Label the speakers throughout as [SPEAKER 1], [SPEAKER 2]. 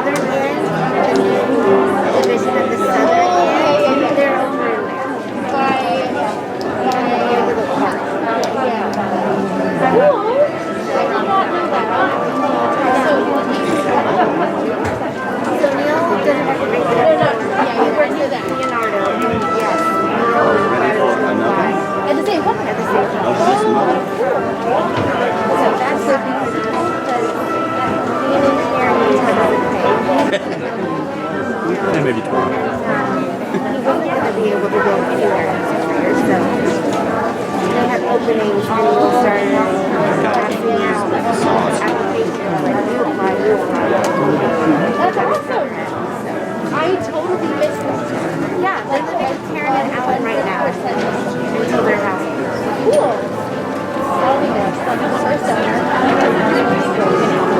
[SPEAKER 1] southern end, the new division of the southern end, they're over in there. By a little park. Yeah. Cool. I did not know that. So Neil doesn't have to make it. They're not. Yeah, you work with Leonardo. Yes. At the same company. At the same company. So that's what because being in the area
[SPEAKER 2] And maybe 12.
[SPEAKER 1] he wasn't going to be able to go anywhere in 6 years, so they had openings and he started passing out applications like you apply. That's awesome. I totally missed this. Yeah, they live in Karen and Allen right now until their house. Cool.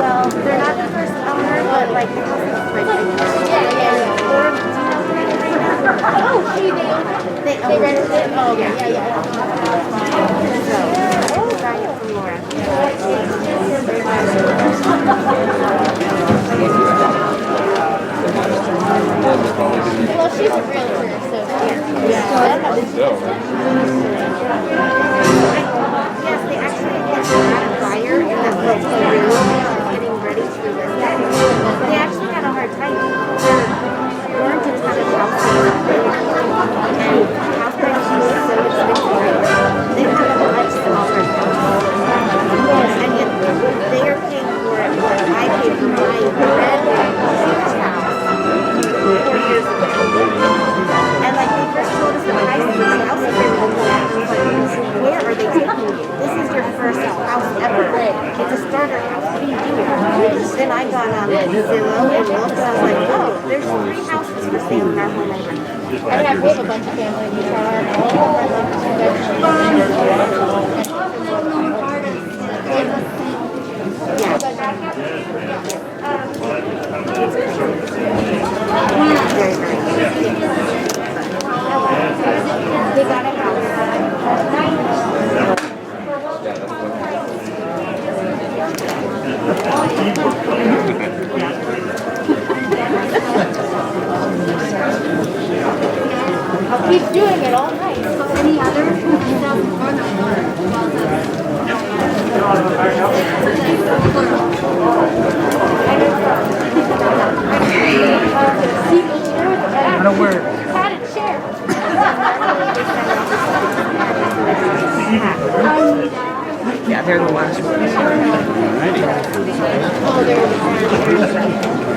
[SPEAKER 1] Well, they're not the first owner, but like the house is right there. Oh, gee, they rented it? Oh, yeah. So, buying it from Laura. Well, she's a realtor, so yes, they actually had a buyer in that little room getting ready to list it. They actually had a hard time. There weren't a ton of houses up there, and house prices were so expensive. They have a much smaller house. And yet they are paying for it what I paid for my red huge house 4 years ago. And like they first told us the price of the house is very low. Where are they taking you? This is your first house ever. It's a starter house. What are you doing? Then I got on Zillow and looked and I was like, oh, there's 3 houses for sale in our whole neighborhood. And we have a bunch of family in the car. Yeah. Very, very good. They got a house. I'll keep doing it all night. Any other?
[SPEAKER 2] I don't wear
[SPEAKER 1] Had a chair.
[SPEAKER 2] Yeah, they're the last ones.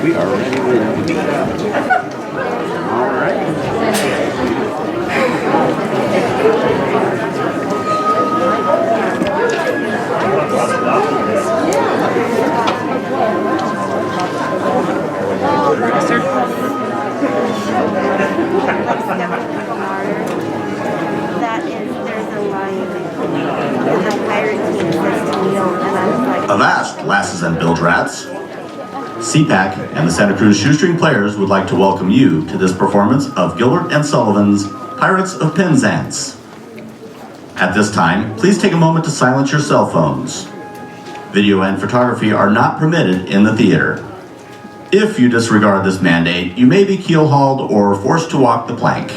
[SPEAKER 3] We are ready to be. All right.
[SPEAKER 1] That is, there's a line in the pirate team says to Neil, and I was like,
[SPEAKER 4] Avast, lasses and bilge rats. CPAC and the Santa Cruz Shoestring Players would like to welcome you to this performance of Gilbert and Sullivan's Pirates of Penzance. At this time, please take a moment to silence your cell phones. Video and photography are not permitted in the theater. If you disregard this mandate, you may be keel-hauled or forced to walk the plank.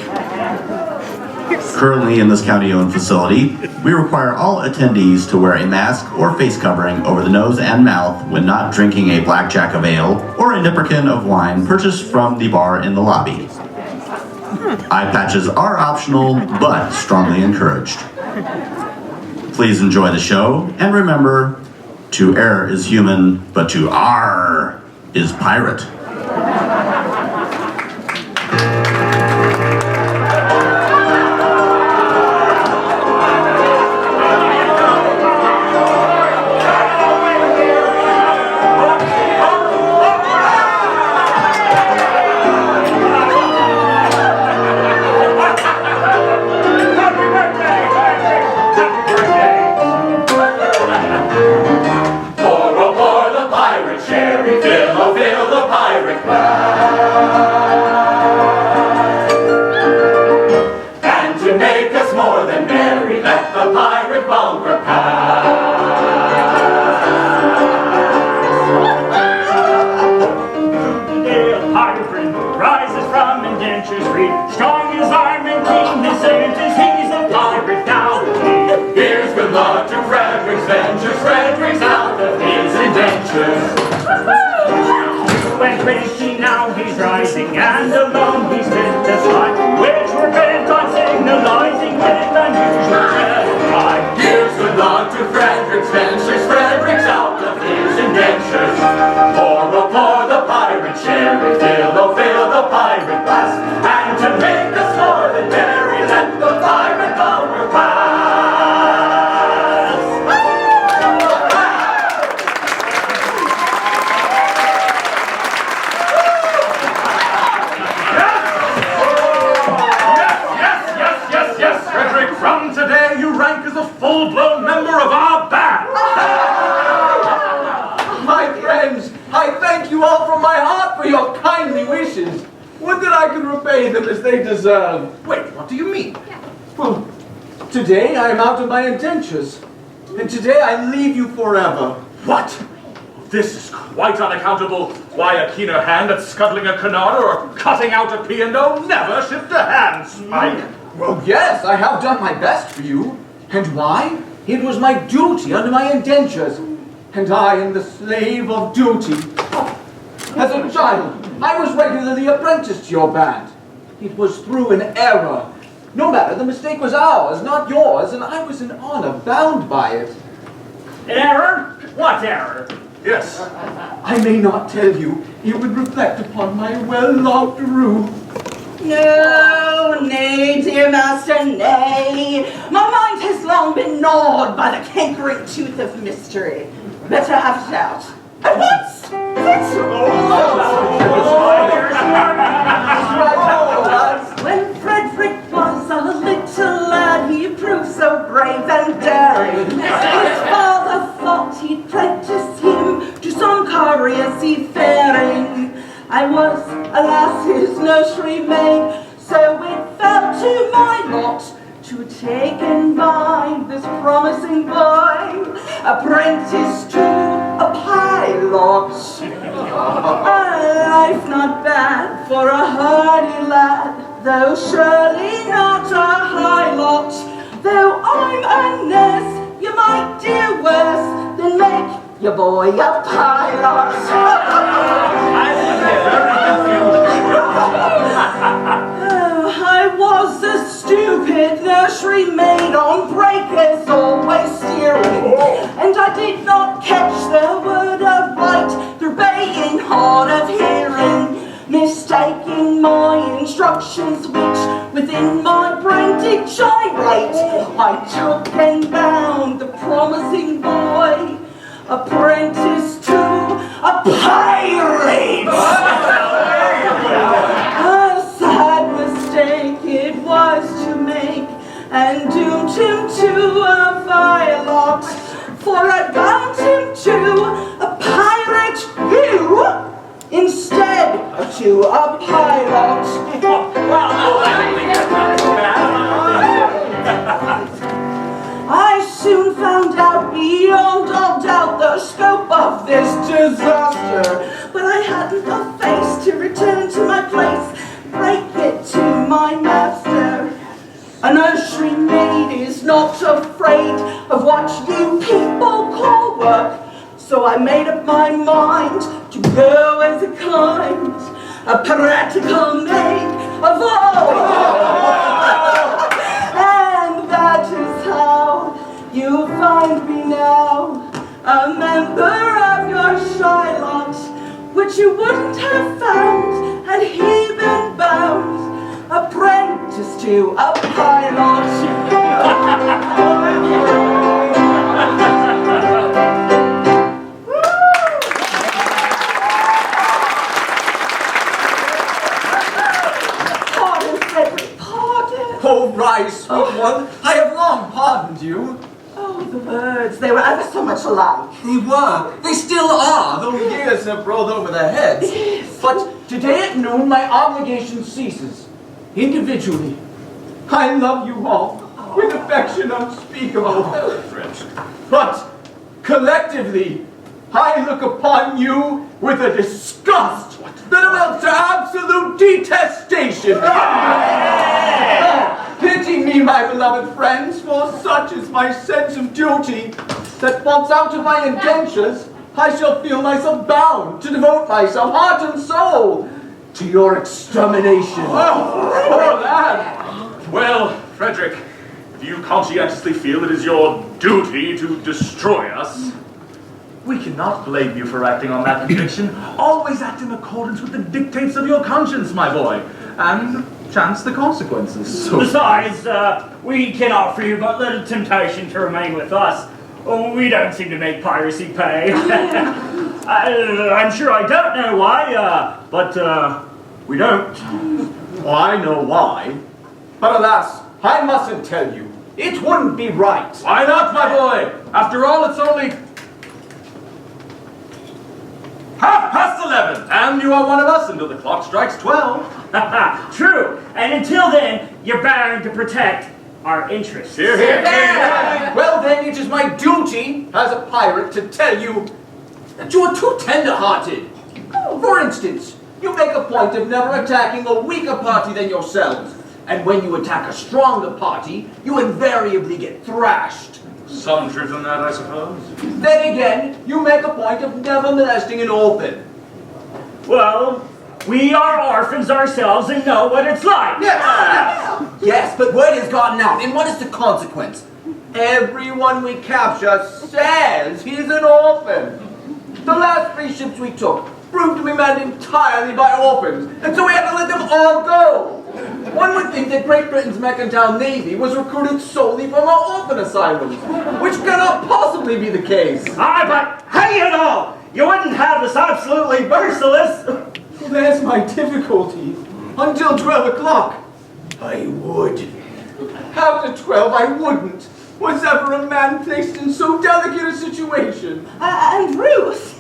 [SPEAKER 4] Currently in this county-owned facility, we require all attendees to wear a mask or face covering over the nose and mouth when not drinking a blackjack of ale or a nipperkin of wine purchased from the bar in the lobby. Eye patches are optional, but strongly encouraged. Please enjoy the show, and remember, to err is human, but to arr is pirate.
[SPEAKER 5] adventures read. Strong his arm and keen his senses, he's a pirate now.
[SPEAKER 6] Here's good luck to Frederick's ventures. Frederick's out of his indentures.
[SPEAKER 5] When 20 now he's rising, and alone he's been the sky, which were bent on signalizing with unusual pride.
[SPEAKER 6] Here's good luck to Frederick's ventures. Frederick's out of his indentures. Pour the pirate sherry, fill the pirate glass, and to make us more than merry, let the pirate power pass.
[SPEAKER 5] Yes, Frederic, from today you rank as a full-blown member of our band.
[SPEAKER 6] My friends, I thank you all from my heart for your kindly wishes. Would that I could repay them as they deserve.
[SPEAKER 5] Wait, what do you mean?
[SPEAKER 6] Well, today I am out of my indentures, and today I leave you forever.
[SPEAKER 5] What? This is quite unaccountable. Why, a keener hand at scuttling a canard or cutting out a P&O never shift a hand, Spike.
[SPEAKER 6] Well, yes, I have done my best for you. And why? It was my duty under my indentures. And I am the slave of duty. As a child, I was regularly apprenticed to your band. It was through an error. No matter, the mistake was ours, not yours, and I was in honor bound by it.
[SPEAKER 5] Error? What error? Yes.
[SPEAKER 6] I may not tell you. It would reflect upon my well-loved Rue.
[SPEAKER 7] No, nay, dear master, nay. My mind has long been gnawed by the cankering tooth of mystery. Better have it out. At once! When Frederic was a little lad, he proved so brave and daring. His father thought he'd prentice him to some career seafaring. I was, alas, his nursery maid, so it fell to my lot to take in mind this promising boy, apprentice to a pilot. A life not bad for a hardy lad, though surely not a high lot. Though I'm a nurse, you might do worse than make your boy a pilot. I was a stupid nursery maid on breakers, always steering, and I did not catch the word of right through baying hard of hearing, mistaking my instructions, which within my brain did gyrate. I took and bound the promising boy, apprentice to a pirate. A sad mistake it was to make, and doomed him to a violet. For I bound him to a pirate, you, instead of to a pilot. I soon found out beyond all doubt the scope of this disaster, but I hadn't the face to return to my place, break it to my master. A nursery maid is not afraid of what you people call work, so I made up my mind to go as a kind, a practical maid of all. And that is how you find me now, a member of your shy lot, which you wouldn't have found had he been bound, apprentice to a pilot. Pardon, Frederic, pardon.
[SPEAKER 6] Oh, rise, sweet one. I have long pardoned you.
[SPEAKER 7] Oh, the words, they were ever so much alike.
[SPEAKER 6] They were. They still are, though years have rolled over their heads.
[SPEAKER 7] Yes.
[SPEAKER 6] But today at noon, my obligation ceases. Individually, I love you all with affection unspeakable. But collectively, I look upon you with a disgust that amounts to absolute detestation. Pity me, my beloved friends, for such is my sense of duty, that once out of my indentures, I shall feel myself bound to devote myself, heart and soul, to your extermination.
[SPEAKER 8] Oh, poor lad! Well, Frederic, do you conscientiously feel it is your duty to destroy us? We cannot blame you for acting on that conviction. Always act in accordance with the dictates of your conscience, my boy, and chance the consequences.
[SPEAKER 5] Besides, we can offer you but little temptation to remain with us. We don't seem to make piracy pay. I'm sure I don't know why, but we don't.
[SPEAKER 6] Well, I know why, but alas, I mustn't tell you. It wouldn't be right.
[SPEAKER 8] Why not, my boy? After all, it's only 11:30, and you are one of us until the clock strikes 12.
[SPEAKER 5] True, and until then, you're bound to protect our interests.
[SPEAKER 8] Here, here.
[SPEAKER 6] Well then, it is my duty as a pirate to tell you that you are too tender-hearted. For instance, you make a point of never attacking a weaker party than yourselves, and when you attack a stronger party, you invariably get thrashed.
[SPEAKER 8] Some truth in that, I suppose.
[SPEAKER 6] Then again, you make a point of never molesting an orphan.
[SPEAKER 5] Well, we are orphans ourselves and know what it's like.
[SPEAKER 6] Yes, but word has gotten out, and what is the consequence? Everyone we capture says he's an orphan. The last 3 ships we took proved to be manned entirely by orphans, and so we had to let them all go. One would think that Great Britain's mercantile navy was recruited solely from our orphan asylums, which cannot possibly be the case.
[SPEAKER 5] But hang it all! You wouldn't have us absolutely merciless.
[SPEAKER 6] Well, there's my difficulty. Until 12 o'clock, I would. After 12, I wouldn't. Was ever a man placed in so delicate a situation?
[SPEAKER 7] And Ruth,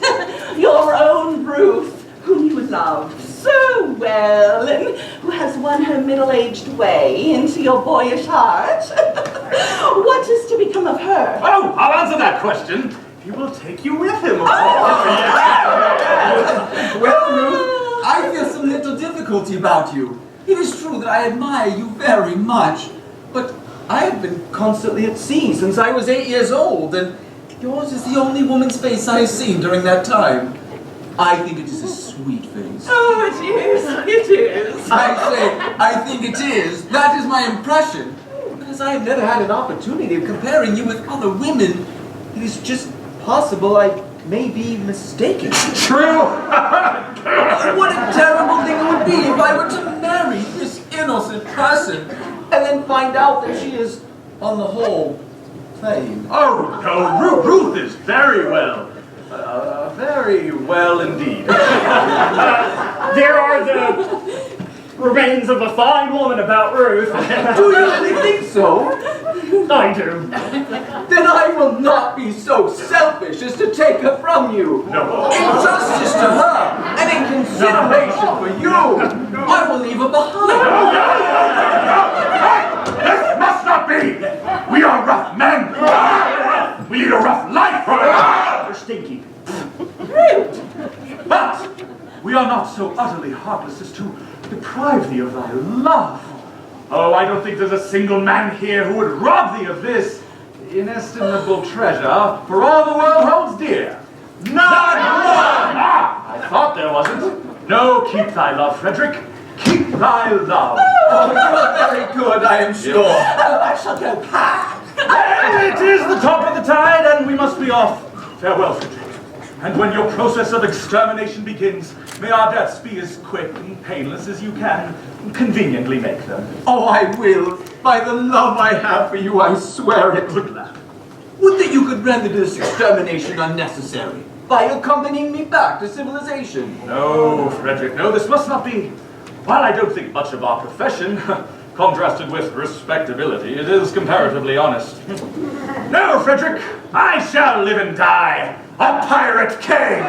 [SPEAKER 7] your own Ruth, whom you loved so well, and who has won her middle-aged way into your boyish heart. What is to become of her?
[SPEAKER 8] Oh, I'll answer that question. He will take you with him.
[SPEAKER 6] Well, Ruth, I feel some little difficulty about you. It is true that I admire you very much, but I have been constantly at sea since I was 8 years old, and yours is the only woman's face I have seen during that time. I think it is a sweet face.
[SPEAKER 7] Oh, it is. It is.
[SPEAKER 6] I say, I think it is. That is my impression. Because I have never had an opportunity of comparing you with other women, it is just possible I may be mistaken.
[SPEAKER 8] True.
[SPEAKER 6] What a terrible thing it would be if I were to marry this innocent person and then find out that she is, on the whole, plain.
[SPEAKER 8] Oh, no, Ruth is very well. Very well indeed.
[SPEAKER 5] There are the remains of a fine woman about Ruth.
[SPEAKER 6] Do you really think so?
[SPEAKER 5] I do.
[SPEAKER 6] Then I will not be so selfish as to take her from you.
[SPEAKER 8] No.
[SPEAKER 6] In justice to her, and in consideration for you, I will leave her behind.
[SPEAKER 8] Hey! This must not be! We are rough men! We lead a rough life!
[SPEAKER 5] We're stinky.
[SPEAKER 8] But we are not so utterly heartless as to deprive thee of thy love. Oh, I don't think there's a single man here who would rob thee of this inestimable treasure for all the world holds dear. Not one! I thought there wasn't. No, keep thy love, Frederic. Keep thy love.
[SPEAKER 6] Oh, you are very good, I am sure.
[SPEAKER 7] I shall go back.
[SPEAKER 8] It is the top of the tide, and we must be off. Farewell, Frederic. And when your process of extermination begins, may our deaths be as quick and painless as you can conveniently make them.
[SPEAKER 6] Oh, I will. By the love I have for you, I swear it.
[SPEAKER 8] Good lad.
[SPEAKER 6] Would that you could render this extermination unnecessary by accompanying me back to civilization.
[SPEAKER 8] No, Frederic, no, this must not be. While I don't think much of our profession, contrasted with respectability, it is comparatively honest. No, Frederic, I shall live and die a pirate king!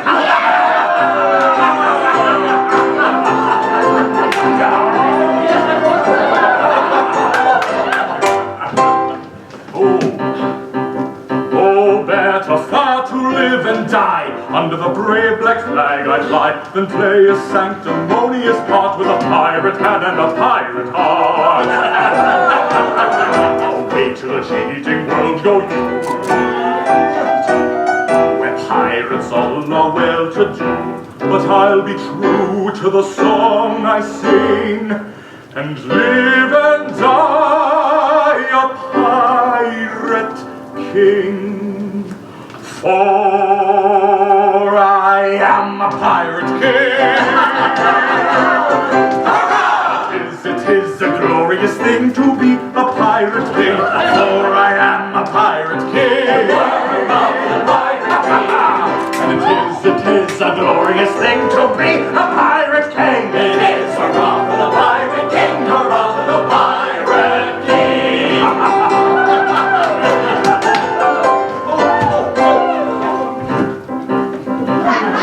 [SPEAKER 8] Oh, better far to live and die under the brave black flag I fly than play a sanctimonious harmonious part with a pirate hand and a pirate heart. Away to the cheating world go you, where pirates all are well-to-do. But I'll be true to the song I sing, and live and die a pirate king. For I am a pirate king. It is a glorious thing to be a pirate king. For I am a pirate king. And it is a glorious thing to be a pirate king. It is hurrah for the pirate king, hurrah for the pirate king.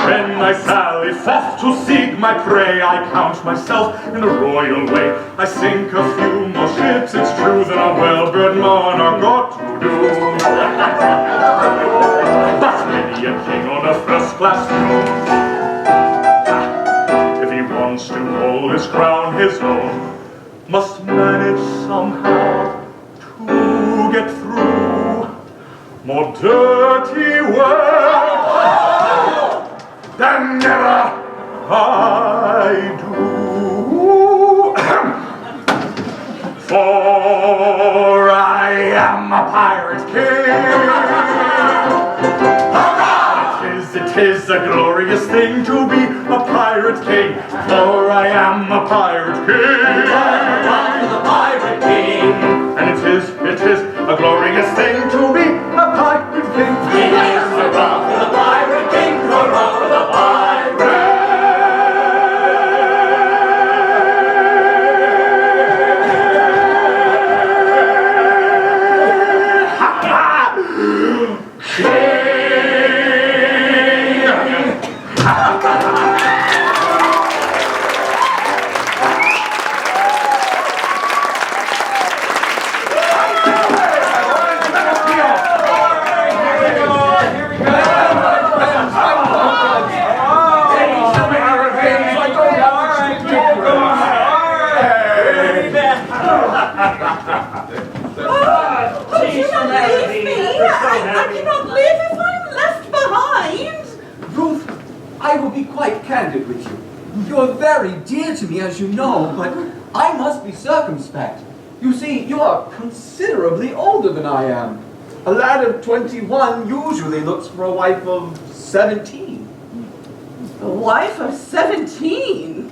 [SPEAKER 8] When I sally forth to seek my prey, I count myself in a royal way. I sink a few more ships, it's true that a well-bred monarch ought to do. But many a king on a first-class throne, if he wants to hold his crown his own, must manage somehow to get through more dirty work than ever I do. For I am a pirate king. It is a glorious thing to be a pirate king. For I am a pirate king. The pirate king. And it is a glorious thing to be a pirate king. It is a rock for the pirate king, a rock for the
[SPEAKER 6] candid with you. You're very dear to me, as you know, but I must be circumspect. You see, you are considerably older than I am. A lad of 21 usually looks for a wife of 17.
[SPEAKER 7] A wife of 17?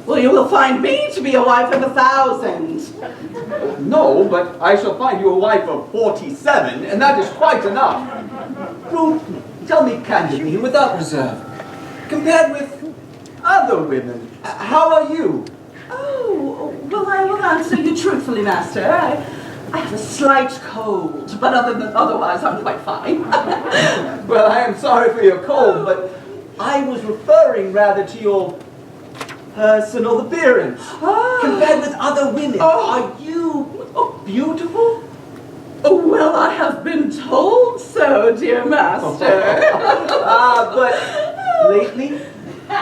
[SPEAKER 7] Well, you will find me to be a wife of 1,000.
[SPEAKER 6] No, but I shall find you a wife of 47, and that is quite enough. Ruth, tell me candidly, without reserve, compared with other women, how are you?
[SPEAKER 7] Oh, well, I will answer you truthfully, Master. I have a slight cold, but otherwise I'm quite fine.
[SPEAKER 6] Well, I am sorry for your cold, but I was referring rather to your personal appearance. Compared with other women, are you beautiful?
[SPEAKER 7] Oh, well, I have been told so, dear Master.
[SPEAKER 6] But lately?
[SPEAKER 7] Oh,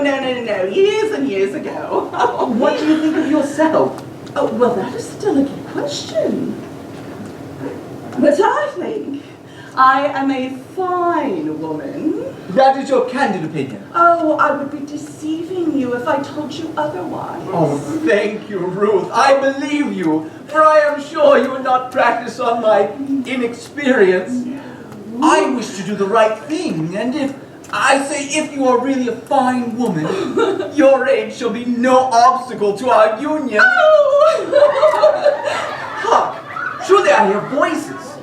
[SPEAKER 7] no. Years and years ago.
[SPEAKER 6] What do you think of yourself?
[SPEAKER 7] Oh, well, that is a delicate question. But I think I am a fine woman.
[SPEAKER 6] That is your candid opinion.
[SPEAKER 7] Oh, I would be deceiving you if I told you otherwise.
[SPEAKER 6] Oh, thank you, Ruth. I believe you, for I am sure you would not practice on my inexperience. I wish to do the right thing, and if you are really a fine woman, your age shall be no obstacle to our union. Hark! Surely I hear voices.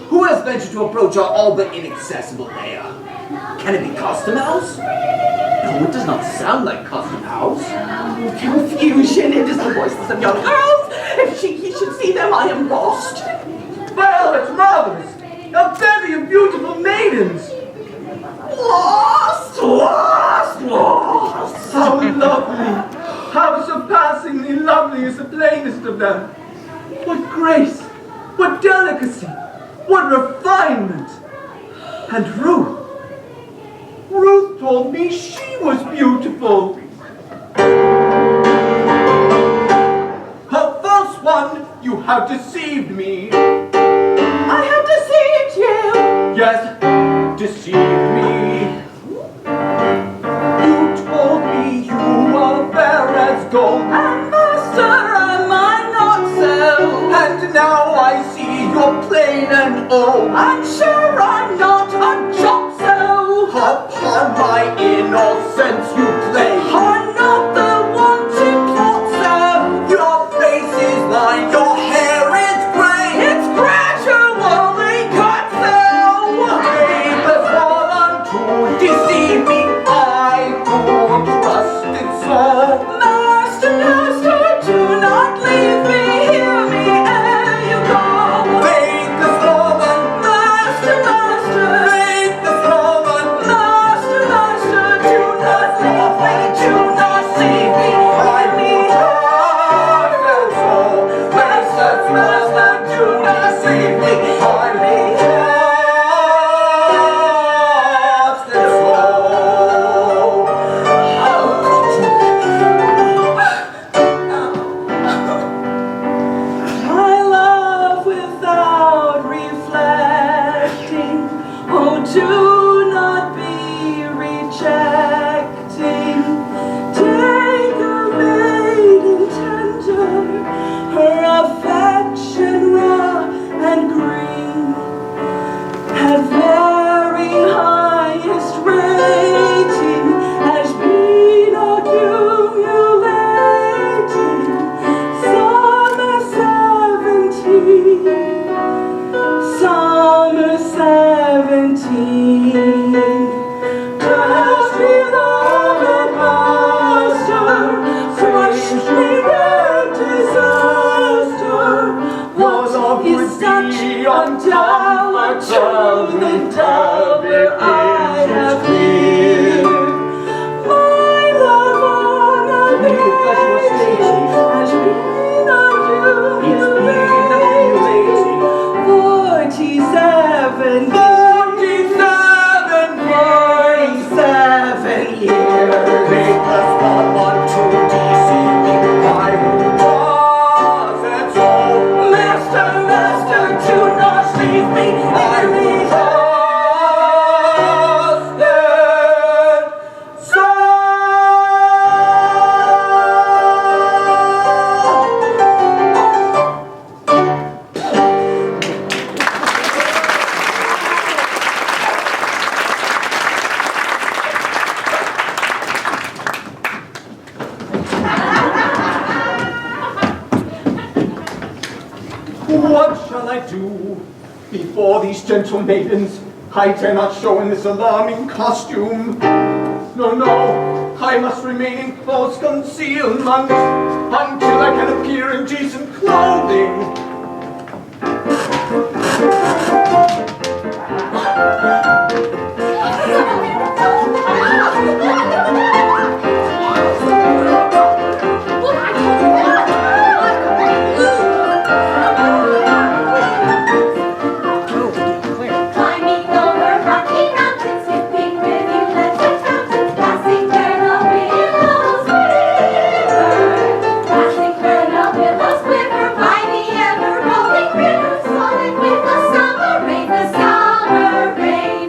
[SPEAKER 6] Who has ventured to approach our all but inaccessible lair? Can it be Custom House? No, it does not sound like Custom House.
[SPEAKER 7] Confusion, it is the voices of young girls. If he should see them, I am lost.
[SPEAKER 6] Well, it's marvelous. A bevy of beautiful maidens.
[SPEAKER 7] Lost.
[SPEAKER 6] How lovely. How surpassingly lovely is the plainest of them. What grace, what delicacy, what refinement. And Ruth told me she was beautiful. A false one, you have deceived me.
[SPEAKER 7] I have deceived you.
[SPEAKER 6] Yes, deceived me. You told me you were fair as gold.
[SPEAKER 7] And master, am I not so?
[SPEAKER 6] And now I see you're plain and old.
[SPEAKER 7] I'm sure I'm not a jot so.
[SPEAKER 6] Upon my innocence you play.
[SPEAKER 7] I'm not the one to plot so.
[SPEAKER 6] Your face is mine, your hair is grey.
[SPEAKER 7] It's gradually cut so.
[SPEAKER 6] Brave as one to deceive me, I could trust it so.
[SPEAKER 7] Master, master, do not leave me. Hear me ere you go.
[SPEAKER 6] Faithless woman,
[SPEAKER 7] Master, master,
[SPEAKER 6] faithless woman,
[SPEAKER 7] master, master, do not leave me. Do not leave me. Hear me.
[SPEAKER 6] trust it so.
[SPEAKER 7] Master, master, do not leave me. Hear me.
[SPEAKER 6] Trust it so.
[SPEAKER 7] I love without reflecting. Oh, do not be rejecting. Take a maiden tender, her affection raw and green, at very highest rating, has been accumulating. Summer 17. Just beloved master, crushed me with disaster. What is such a dower to the dower I have here? My love on a baby has been accumulating. 47 years.
[SPEAKER 6] Faithless woman to deceive me, I would trust it so.
[SPEAKER 7] Master, master, do not leave me.
[SPEAKER 6] I would trust it so. What shall I do before these gentle maidens? I dare not show in this alarming costume. No, no, I must remain in close concealment until I can appear in decent clothing.
[SPEAKER 9] Climbing over rocky mountains, skipping rivulets and fountains, passing where the willows quiver, passing where the willows quiver by the ever-rolling river, falling with the summer rain, the summer rain.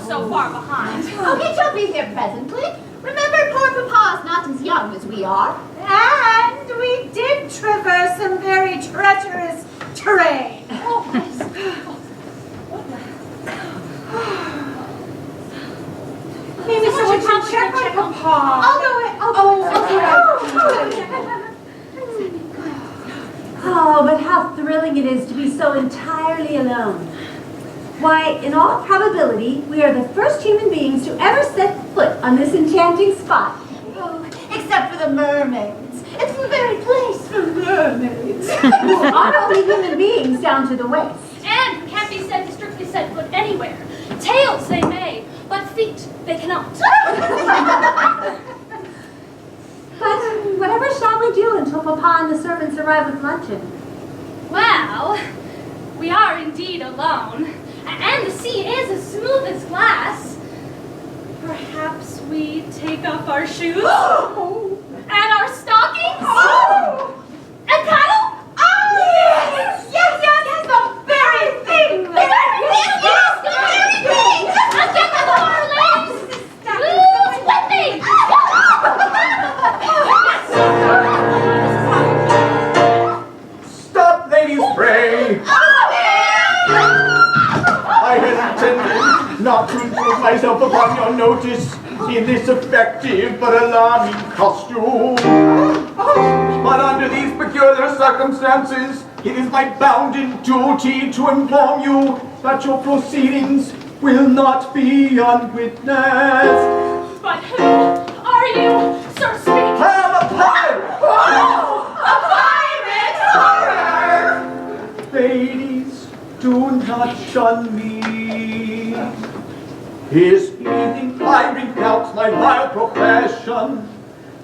[SPEAKER 10] so far behind.
[SPEAKER 9] Oh, he shall be here presently. Remember, poor Papa's not as young as we are.
[SPEAKER 7] And we did traverse some very treacherous terrain. Maybe someone should check on Papa.
[SPEAKER 9] I'll go in.
[SPEAKER 11] Oh, but how thrilling it is to be so entirely alone. Why, in all probability, we are the first human beings to ever set foot on this enchanting spot.
[SPEAKER 9] Oh, except for the mermaids. It's the very place for mermaids.
[SPEAKER 11] Who are only human beings down to the waist.
[SPEAKER 10] And can't be said to strictly set foot anywhere. Tails they may, but feet they cannot.
[SPEAKER 11] But whatever shall we do until Papa and the servants arrive with luncheon?
[SPEAKER 10] Well, we are indeed alone, and the sea is as smooth as glass. Perhaps we take off our shoes and our stockings and paddle?
[SPEAKER 7] Yes, the very thing.
[SPEAKER 10] The very thing. And get the far legs. Who's with me?
[SPEAKER 6] Stop, ladies, pray! I had intended not to intrude myself upon your notice in this effective but alarming costume. But under these peculiar circumstances, it is my bounden duty to inform you that your proceedings will not be unwitnessed.
[SPEAKER 10] But who are you, Sir Speak?
[SPEAKER 6] I am a pirate!
[SPEAKER 10] A pirate horror!
[SPEAKER 6] Ladies, do not shun me. This evening I renounce my vile profession,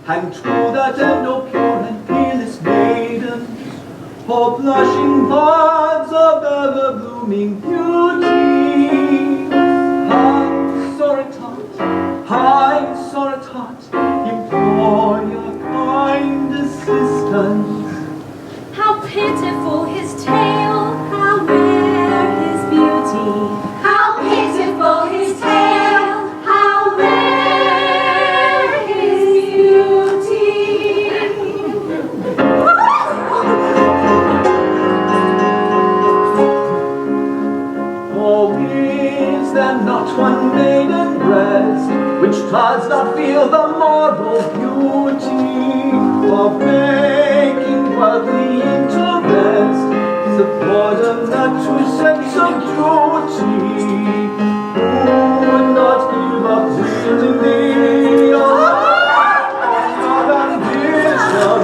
[SPEAKER 6] and to that end, O pure and peerless maidens, O blushing buds of ever-blooming beauty, I saw it hot, implore your kind assistance.
[SPEAKER 10] How pitiful his tale,
[SPEAKER 11] How rare his beauty.
[SPEAKER 9] How pitiful his tale, how rare his beauty.
[SPEAKER 6] Oh, is there not one maiden breast which does not feel the moral beauty of making worldly interest, supporting that true sense of duty? Who would not give up willingly of ambition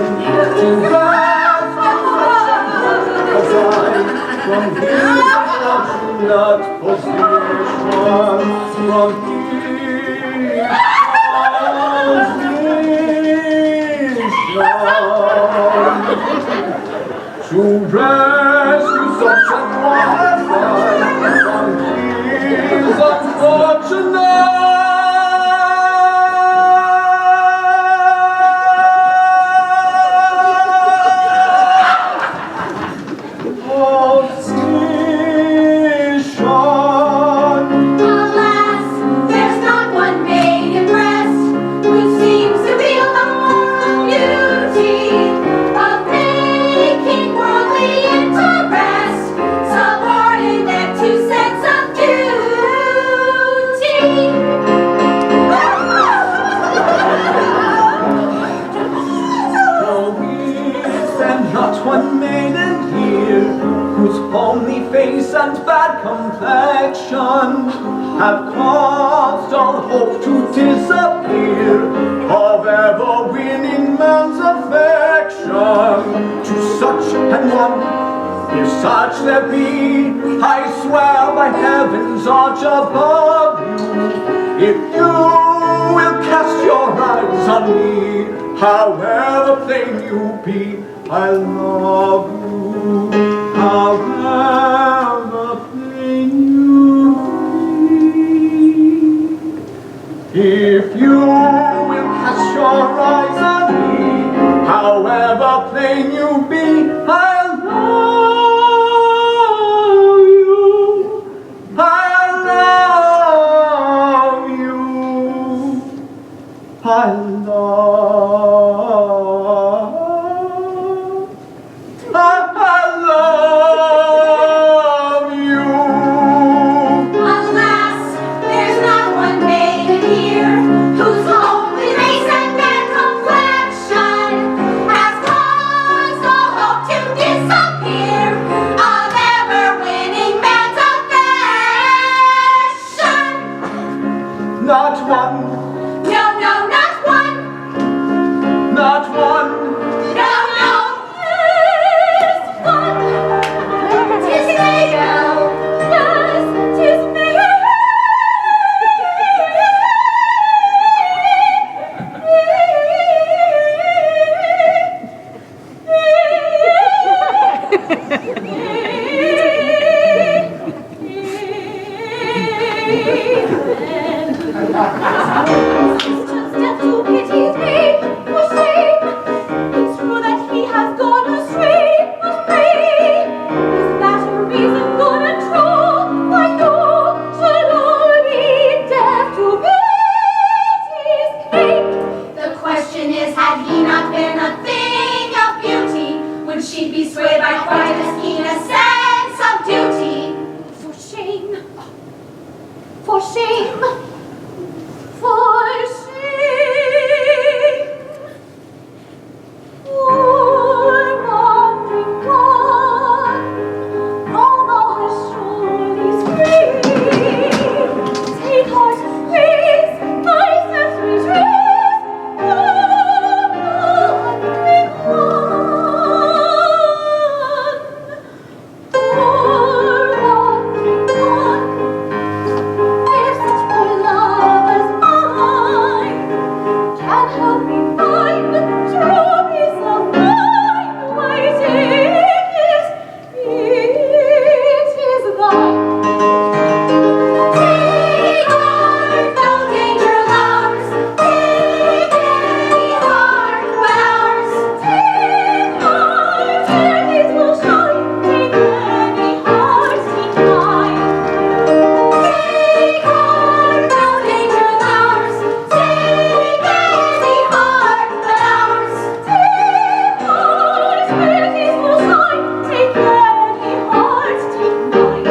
[SPEAKER 6] to grasp perfection, from his not position, from to rescue such an one from his unfortunate.
[SPEAKER 9] Alas, there's not one maiden breast which seems to feel the moral beauty of making worldly interest, subordinate to sense of duty.
[SPEAKER 6] Oh, is there not one maiden here whose homely face and bad complexion have caused all hope to disappear of ever winning man's affection? To such an one, if such there be, I swear by heaven's arch above you, if you will cast your eyes on me, however plain you be, I love you. However plain you be, if you will cast your eyes on me, however plain you be, I love you. I love Not one.
[SPEAKER 9] No, no, not one.
[SPEAKER 6] Not one.
[SPEAKER 9] No, no. Yes, one. 'Tis Mabel. Yes, 'tis Just to pity me, for shame. It's true that he has gone astray, but pray, is that a reason good and true? Why no, shall all be deaf to pity's cake? The question is, had he not been a thing of beauty, would she be swayed by quite as keen a sense of duty? For shame, for shame, for shame. Poor wandering God, all thou hast shown is free. Take heart, please, my steps retrace. Poor wandering one. Poor wandering one. If such poor love as mine can help me find true peace of mind, why it is thine. Take heart, no danger lurks. Take any heart but ours. Take heart, where these will shine. Take any heart, take mine. Take heart, no danger lurks. Take any heart but ours. Take heart, where these will shine. Take any heart, take mine.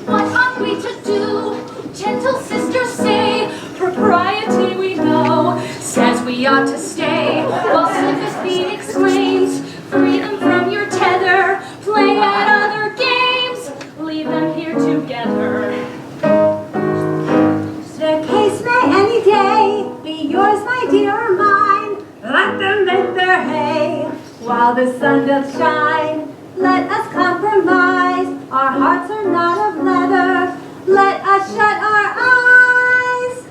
[SPEAKER 9] What ought we to do? Gentle sister, say, propriety we know says we ought to stay, while sympathy exclaims, free them from your tether, play at other games, leave them here together.
[SPEAKER 11] The case may any day be yours, my dear, or mine. Let them make their hay while the sun doth shine. Let us compromise. Our hearts are not of leather. Let us shut our eyes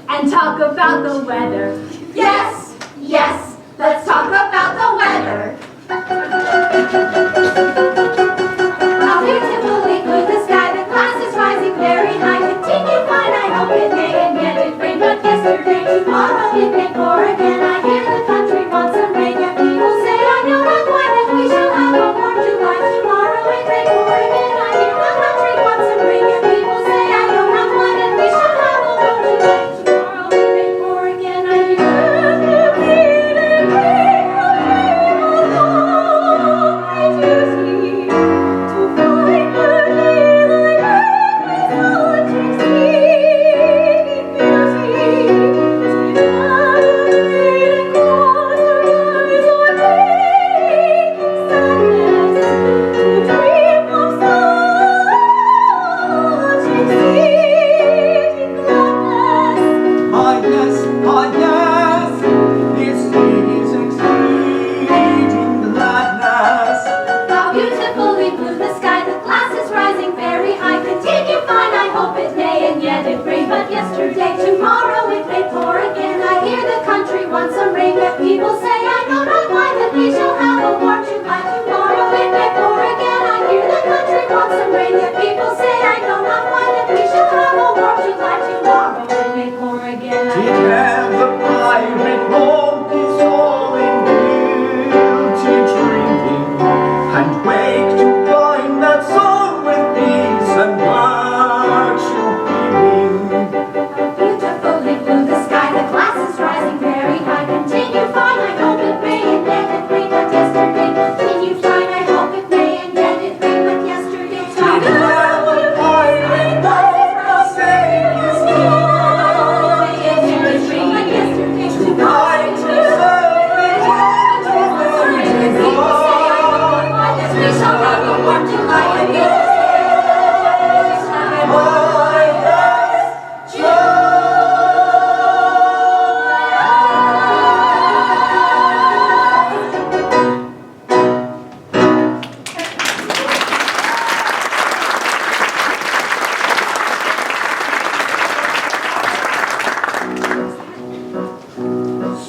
[SPEAKER 11] and talk about the weather.
[SPEAKER 9] Yes, yes, let's talk about the weather. How beautifully good the sky, the glass is rising very high. Continue fine, I hope it may, and yet it rained but yesterday. Tomorrow it may pour again. I hear the country wants some rain.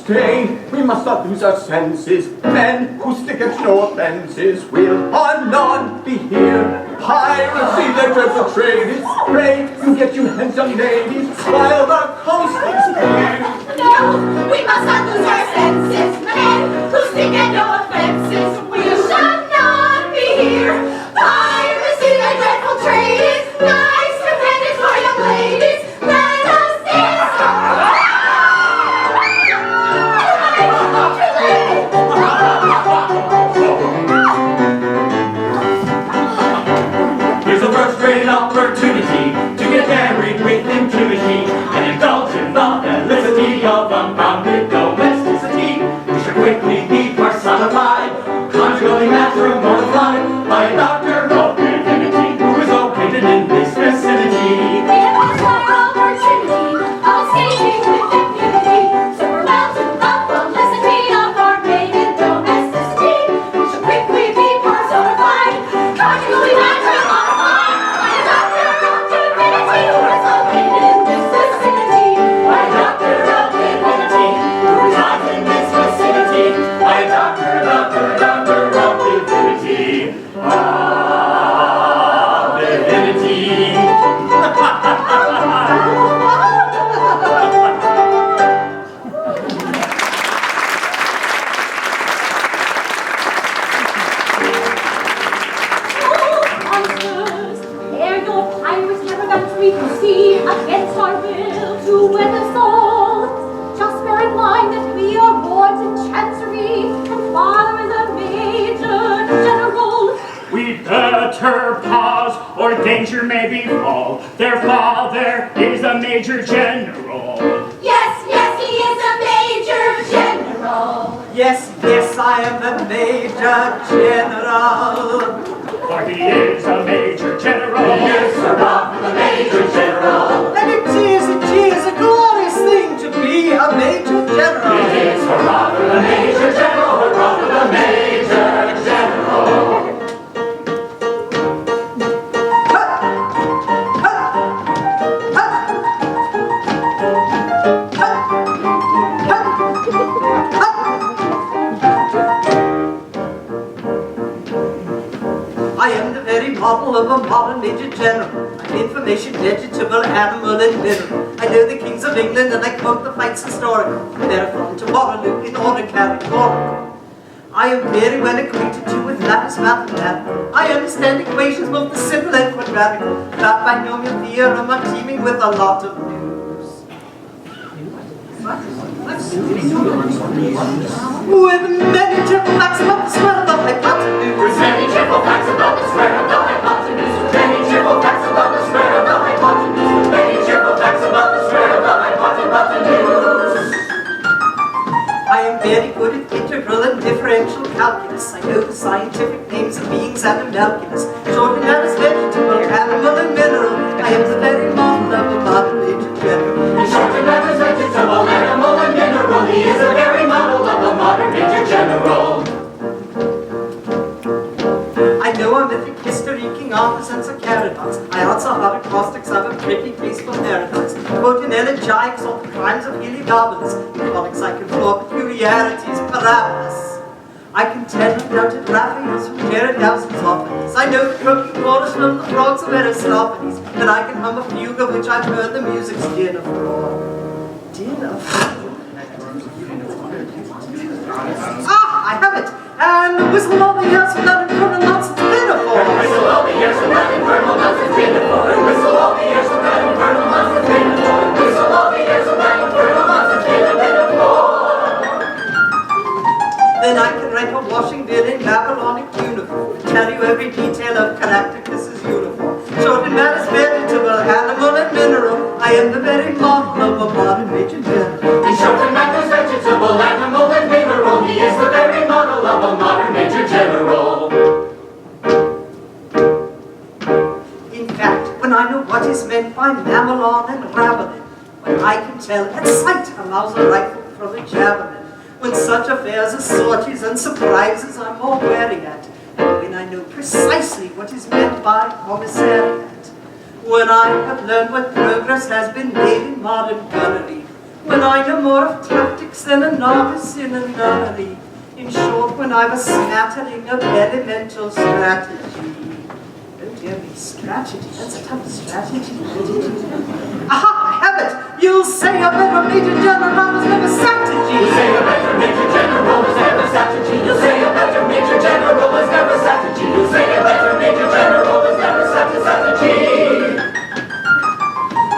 [SPEAKER 6] Stay, we must not lose our senses. Men who stick at no offences will on none be here. Piracy, their dreadful trade is. Pray you get you handsome ladies while the coast is clear.
[SPEAKER 9] No, we must not lose our senses. Men who stick at no offenses will not be here. Piracy, their dreadful trade is. Nice companions for young ladies. Let us dance.
[SPEAKER 5] Here's a first-rate opportunity to get married with impunity and indulge in the felicity of unbounded domesticity. We should quickly be personified, conjugally matrimonified by a doctor of divinity who is located in this vicinity.
[SPEAKER 9] We have lost our opportunity of escaping with impunity, so we're bound to the felicity of our maiden domesticity. We should quickly be personified, conjugally matrimonified by a doctor of divinity who is located in this vicinity.
[SPEAKER 5] By a doctor of divinity who resides in this vicinity. By a doctor of divinity.
[SPEAKER 11] Monsters, ere your pirates caravan we proceed against our will to win the souls. Just bear in mind that we are lords in chancery, and father is a major general.
[SPEAKER 5] We'd better pause, or danger may befall. Their father is a major general.
[SPEAKER 9] Yes, yes, he is a major general.
[SPEAKER 7] Yes, yes, I am the Major General.
[SPEAKER 5] For he is a major general.
[SPEAKER 6] He is the major general.
[SPEAKER 7] And it is a glorious thing to be a Major General.
[SPEAKER 5] It is hurrah for the major general, hurrah for the major general.
[SPEAKER 7] I am the very model of a modern Major General. I'm information, vegetable, animal, and mineral. I know the kings of England and I quote the fights historical. Marathon to Waterloo in order categorical. I am very well acquainted too with lattice mathematical. I understand equations both the simple and quadratical. That binomial theorem I'm teeming with a lot of news. With many triple facts about the square of the hypotenuse.
[SPEAKER 5] With many triple facts about the square of the hypotenuse. With many triple facts about the square of the hypotenuse. With many triple facts about the square of the hypotenuse.
[SPEAKER 7] I am very good at integral and differential calculus. I know the scientific names of beings and calculus. Short and as vegetable, animal, and mineral. I am the very model of a modern Major General.
[SPEAKER 5] He's short and as vegetable, animal, and mineral. He is the very model of a modern major general.
[SPEAKER 7] I know a mythic history, King Arthur's and Sir Caradons. I also have acrostics of a pretty graceful paradox. Quoting elegiacs of the crimes of Heliogabalus. Bucolics I can floor peculiarities, parabolas. I can tell undoubted Raphaels from Jared Dowson's offerings. I know the croaking chorus from the frogs of Aristophanes. And I can hum a fugue of which I've heard the music's din of war. Din of Ah, I have it! And the whistle of the years from that infernal nonsense pinafore!
[SPEAKER 5] And whistle all the years from that infernal nonsense pinafore! And whistle all the years from that infernal nonsense pinafore! And whistle all the years from that infernal nonsense pinafore!
[SPEAKER 7] Then I can write a washing bill in Babylonic uniform, tell you every detail of Galacticus's uniform. Short and man is vegetable, animal, and mineral. I am the very model of a modern Major General.
[SPEAKER 5] He's short and man is vegetable, animal, and mineral. He is the very model of a modern major general.
[SPEAKER 7] In fact, when I know what is meant by mamelon and ravelin, when I can tell at sight a Mauser rifle from a javelin, when such affairs as sorties and surprises I'm more wary at, and when I know precisely what is meant by commissariat, when I have learned what progress has been made in modern gunnery, when I know more of tactics mathematics than a novice in a nunnery. In short, when I've a smattering of elemental strategy. Oh dear me, strategy, that's a tough strategy. Aha, I have it! You'll say a better Major General was never strategy.
[SPEAKER 12] You'll say a better Major General was never strategy. You'll say a better Major General was never strategy. You'll say a better Major General was never strategy.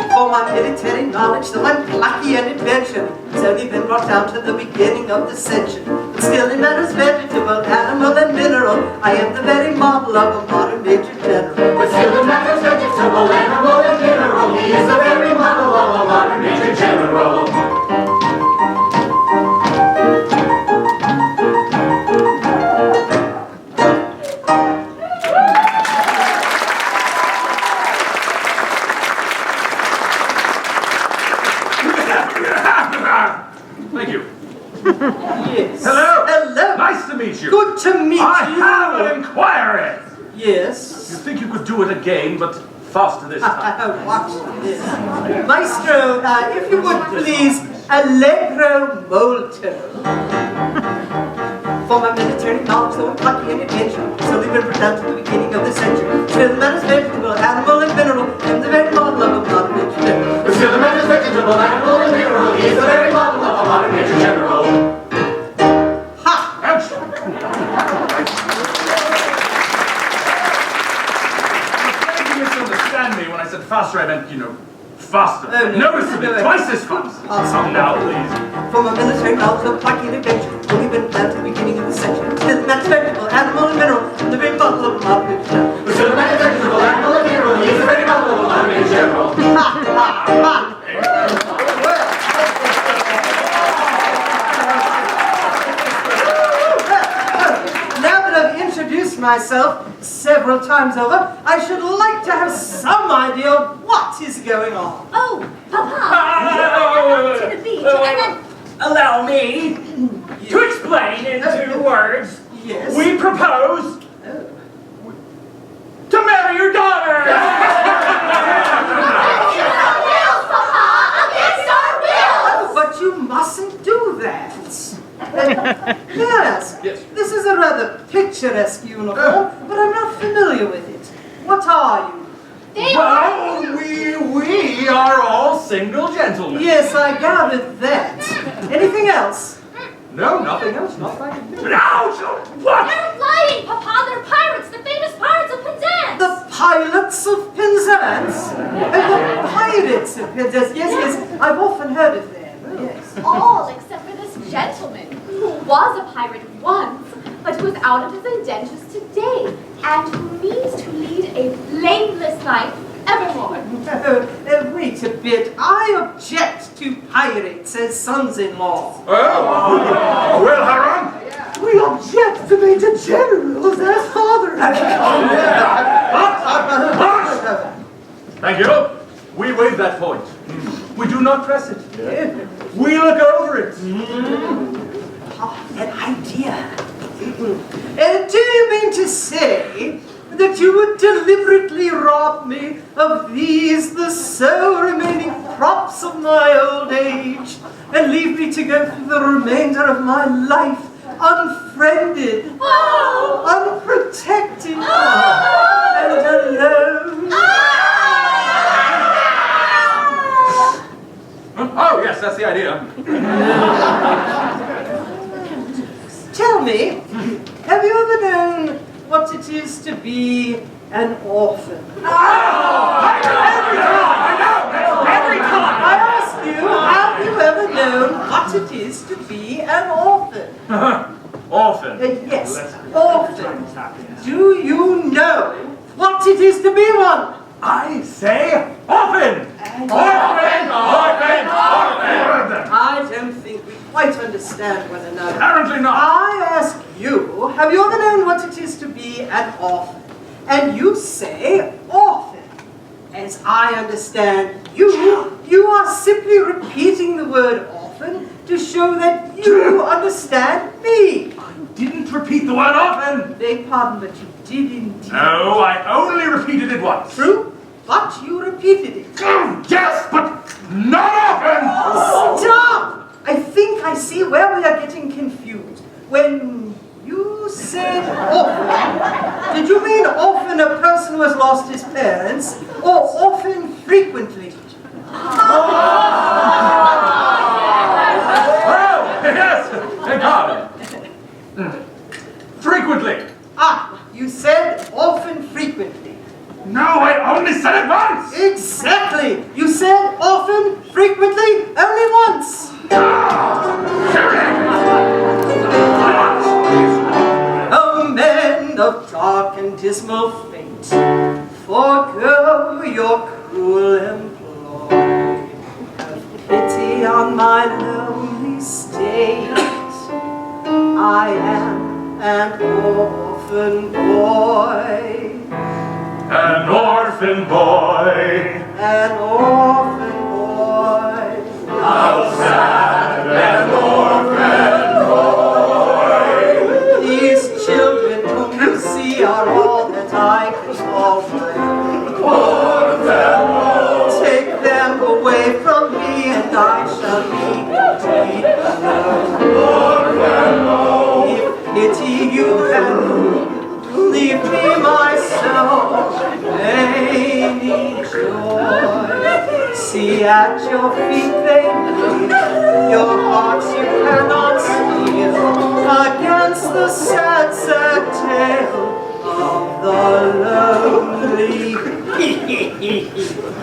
[SPEAKER 7] For my military knowledge, though I'm plucky and adventure, it's only been brought down to the beginning of the century. But still in matters vegetable, animal, and mineral, I am the very model of a modern Major General.
[SPEAKER 12] But still in matters vegetable, animal, and mineral, he is the very model of a modern Major General.
[SPEAKER 8] Thank you.
[SPEAKER 7] Yes.
[SPEAKER 8] Hello.
[SPEAKER 7] Hello.
[SPEAKER 8] Nice to meet you.
[SPEAKER 7] Good to meet
[SPEAKER 8] I
[SPEAKER 7] you.
[SPEAKER 8] have an inquiry.
[SPEAKER 7] Yes.
[SPEAKER 8] You think you could do it again, but faster this time.
[SPEAKER 7] Watch this. Maestro, if you would please, allegro molto. For my military knowledge, though I'm plucky and adventure, so leave it down to the beginning of the century. Still the matters vegetable, animal, and mineral, and the very model of a modern Major General.
[SPEAKER 12] But still the matters vegetable, animal, and mineral, he is the very model of a modern Major General.
[SPEAKER 7] Ha!
[SPEAKER 8] Ouch! You misunderstand me when I said faster, I meant, faster.
[SPEAKER 7] Oh, no.
[SPEAKER 8] Noticeably, twice as fast.
[SPEAKER 7] Awesome.
[SPEAKER 8] Now, please.
[SPEAKER 7] For my military knowledge, though I'm plucky and adventure, only been down to the beginning of the century. Still the matters vegetable, animal, and mineral, and the very model of a modern Major General.
[SPEAKER 12] But still the matters vegetable, animal, and mineral, he is the very model of a modern Major General.
[SPEAKER 7] Ha! Ha! Ha! Now that I've introduced myself several times over, I should like to have some idea of what is going on.
[SPEAKER 10] Oh, Papa! To the beach, and then...
[SPEAKER 5] Allow me to explain in 2 words.
[SPEAKER 7] Yes.
[SPEAKER 5] We propose to marry your daughter!
[SPEAKER 7] But you mustn't do that. Yes. This is a rather picturesque uniform, but I'm not familiar with it. What are you?
[SPEAKER 8] Well, we are all single gentlemen.
[SPEAKER 7] Yes, I gathered that. Anything else?
[SPEAKER 8] No, nothing else. Not like it.
[SPEAKER 5] Ouch! What?
[SPEAKER 10] They're lying, Papa! They're pirates! The famous pirates of Penzance!
[SPEAKER 7] The pilots of Penzance? The pirates of Penzance? Yes, I've often heard of them. Yes.
[SPEAKER 9] All except for this gentleman, who was a pirate once, but who is out of his indentures today, and who means to lead a blameless life evermore.
[SPEAKER 7] Wait a bit. I object to pirates as sons-in-law.
[SPEAKER 8] Oh, well, Haran.
[SPEAKER 7] We object to Major Generals as fathers.
[SPEAKER 8] Thank you. We waive that point. We do not press it. We look over it.
[SPEAKER 7] An idea. Do you mean to say that you would deliberately rob me of these, the sole remaining props of my old age, and leave me to go through the remainder of my life unfriended, unprotected, and alone?
[SPEAKER 8] Oh, yes, that's the idea.
[SPEAKER 7] Tell me, have you ever known what it is to be an orphan?
[SPEAKER 5] Every time!
[SPEAKER 7] I ask you, have you ever known what it is to be an orphan?
[SPEAKER 8] Orphan.
[SPEAKER 7] Yes, orphan. Do you know what it is to be one?
[SPEAKER 8] I say orphan! Orphan!
[SPEAKER 7] I don't think we quite understand one another.
[SPEAKER 8] Apparently not.
[SPEAKER 7] I ask you, have you ever known what it is to be an orphan? And you say orphan. As I understand you are simply repeating the word orphan to show that you understand me.
[SPEAKER 8] I didn't repeat the word orphan.
[SPEAKER 7] Beg pardon, but you did indeed.
[SPEAKER 8] No, I only repeated it once.
[SPEAKER 7] True, but you repeated it.
[SPEAKER 8] Yes, but not often.
[SPEAKER 7] Stop! I think I
[SPEAKER 13] I see where we are getting confused. When you said often, did you mean often a person who has lost his parents, or often frequently?
[SPEAKER 8] Oh, yes, got it. Frequently.
[SPEAKER 13] Ah, you said often frequently.
[SPEAKER 8] No, I only said it once.
[SPEAKER 13] Exactly. You said often, frequently, only once. O men of dark and dismal fate, forego your cruel employ. Have pity on my lonely state. I am an orphan boy.
[SPEAKER 8] An orphan boy.
[SPEAKER 13] An orphan boy.
[SPEAKER 8] How sad an orphan boy.
[SPEAKER 13] These children whom you see are all that I can call friend.
[SPEAKER 8] Poor fellow.
[SPEAKER 13] Take them away from me and I shall be indeed alone.
[SPEAKER 8] Poor fellow.
[SPEAKER 13] If pity you can leave me my soul, may joy. See at your feet they kneel, your hearts you cannot steal, against the sad, sad tale of the lonely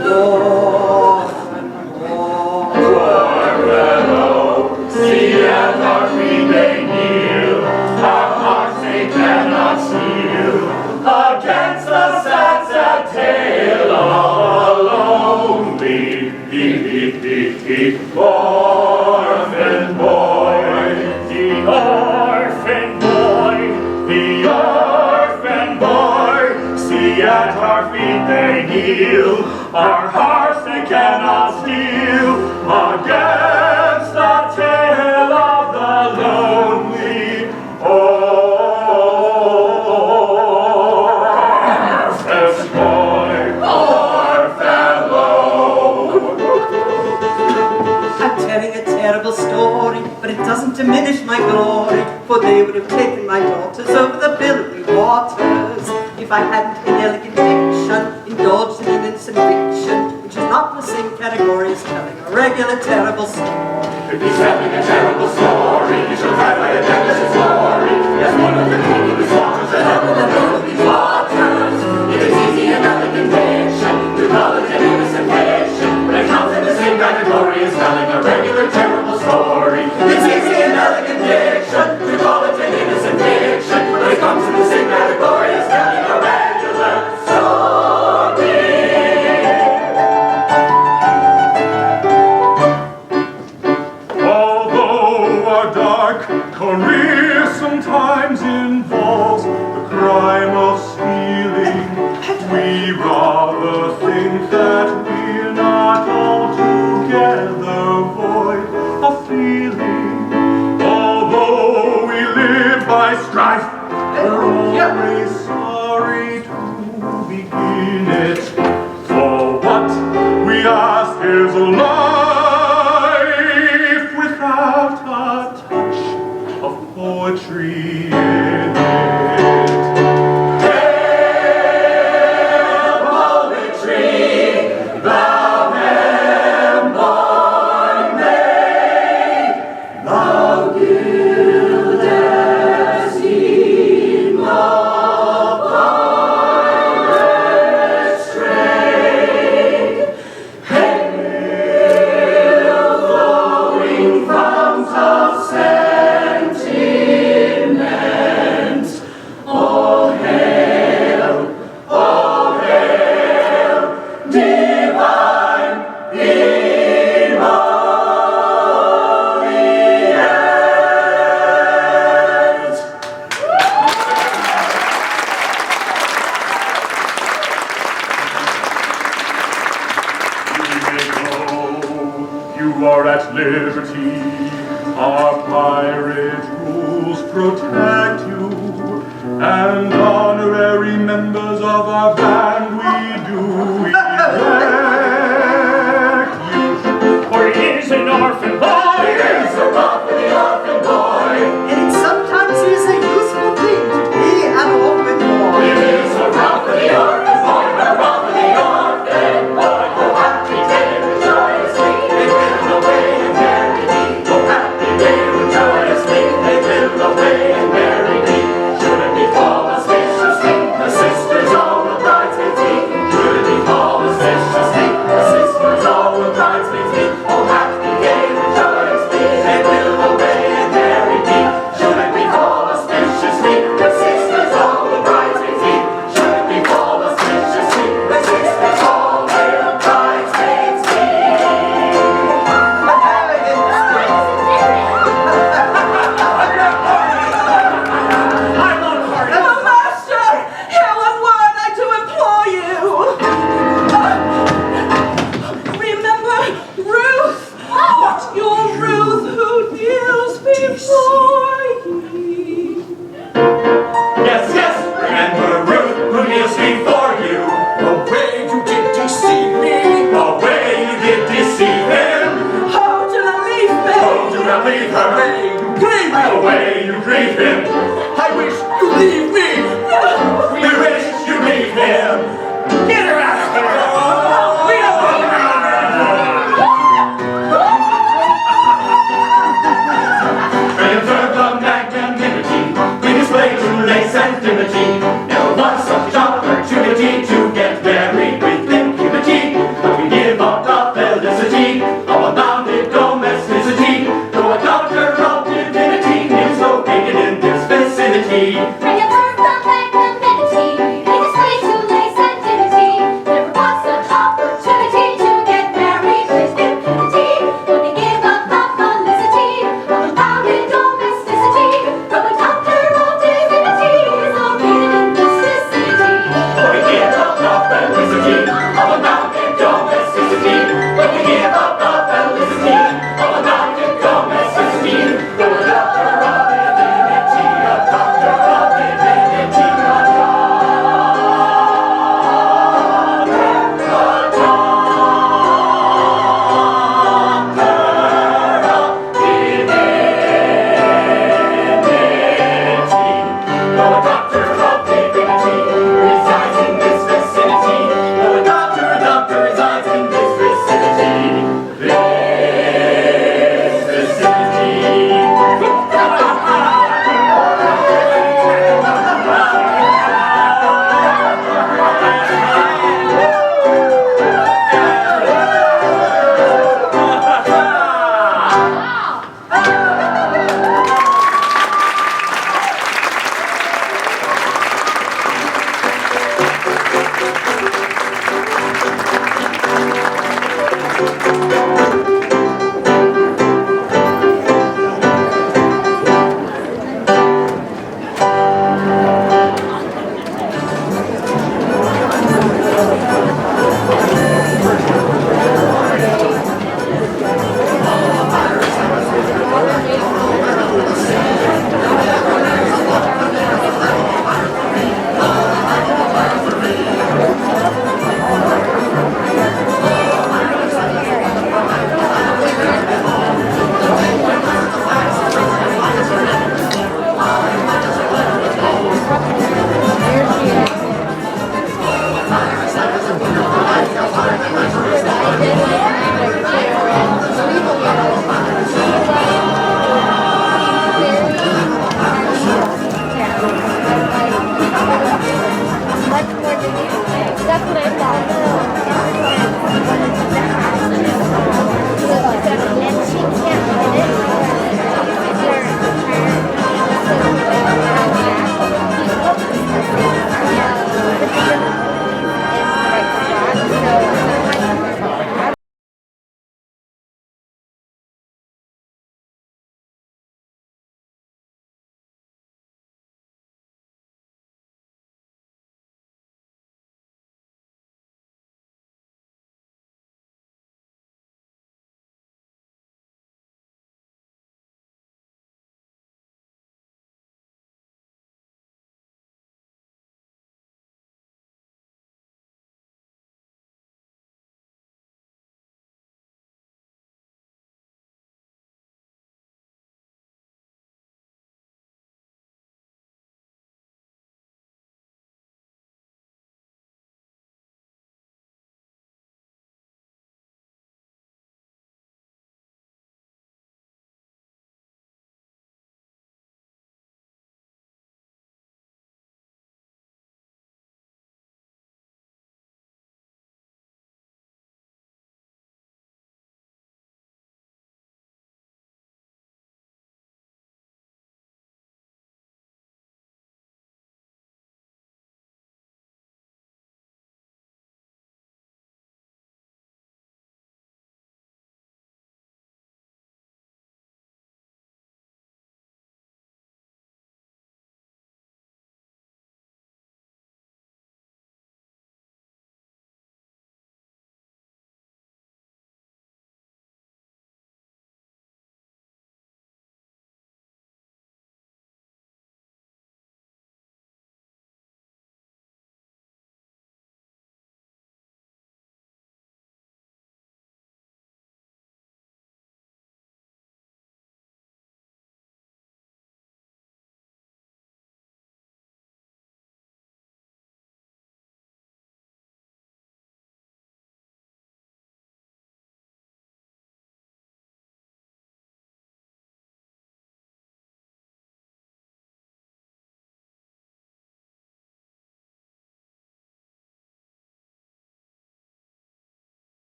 [SPEAKER 13] orphan boy.
[SPEAKER 8] Poor fellow, see at our feet they kneel, our hearts they cannot steal, against the sad, sad tale of a lonely orphan boy. The orphan boy, the orphan boy, see at our feet they kneel, our hearts they cannot steal, against the tale of the lonely orphan boy. Poor fellow.
[SPEAKER 13] I'm telling a terrible story, but it doesn't diminish my glory, for they would have taken my daughters over the billowy waters if I hadn't in elegant diction indulged in an innocent fiction, which is not in the same category as telling a regular terrible story.
[SPEAKER 8] If he's telling a terrible story, he shall die by a deathless glory. Yes, one of the coolest waters that ever known these waters. It is easy and elegant fiction to call it an innocent fiction, but it comes in the same category as telling a regular terrible story. It's easy and elegant fiction to call it an innocent fiction, but it comes in the same category as telling a regular story. Although a dark career sometimes involves the crime of stealing, we rather think that we're not altogether void of feeling. Although we live by strife, we're always sorry to begin it. For what we ask is a life without a touch of poetry in it. Hail poetry, thou born May, thou gildest in the pirate strait. Hail flowing founts of sentiment. All hail, divine emotions. You are at liberty. Our pirate rules protect you, and honorary members of our band we do elect you. For he is an orphan boy. He is a
[SPEAKER 6] way you grieve me!
[SPEAKER 12] The way you grieve him!
[SPEAKER 6] I wish you leave me!
[SPEAKER 12] We wish you leave him! Get her out of here! We don't want her! Preserve the magnanimity, we display to lace and dimity. Never was such opportunity to get married with impunity. But we give up the felicity of unbounded domesticity. Though a doctor of divinity is located in this vicinity.
[SPEAKER 9] Preserve the magnanimity, we display to lace and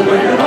[SPEAKER 14] privileges.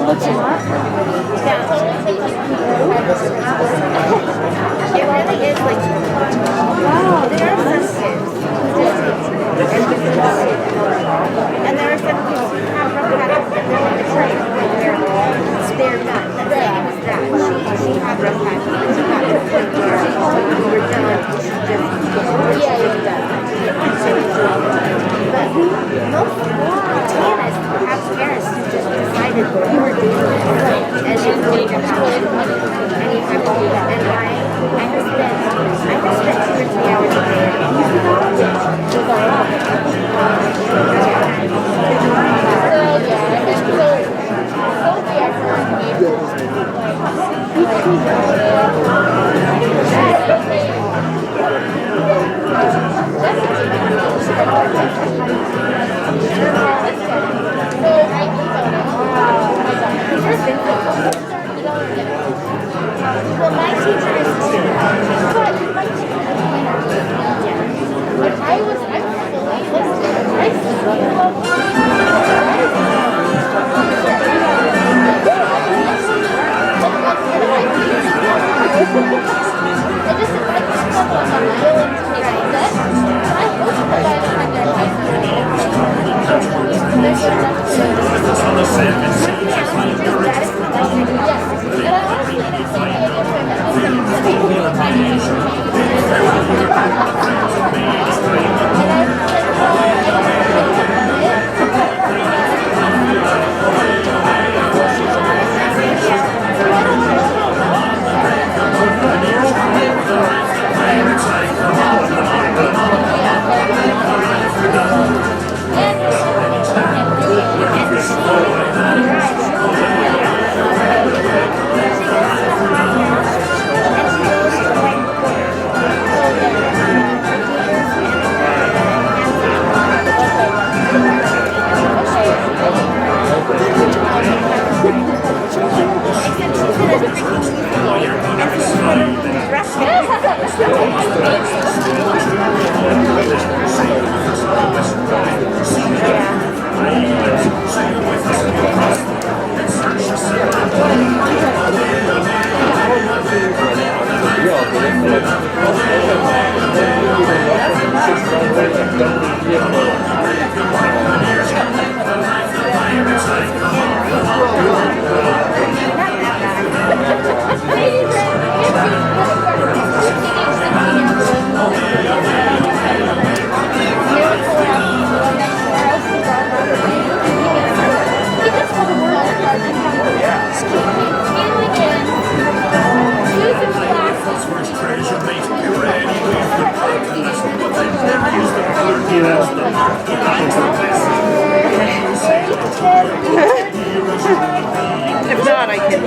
[SPEAKER 1] It really is like, wow, there are some kids and there are some kids who have rough habits and they're in the train when they're not. That Sadie was that. She had rough habits and she got to the point where we were done and she just done. But most pianists have parents who just decided we were doing this and it's going to happen. And you have to do that. And I have spent 2 or 3 hours a day. Well, my teacher is too. But my teacher I was fully listening. I
[SPEAKER 2] If not, I can.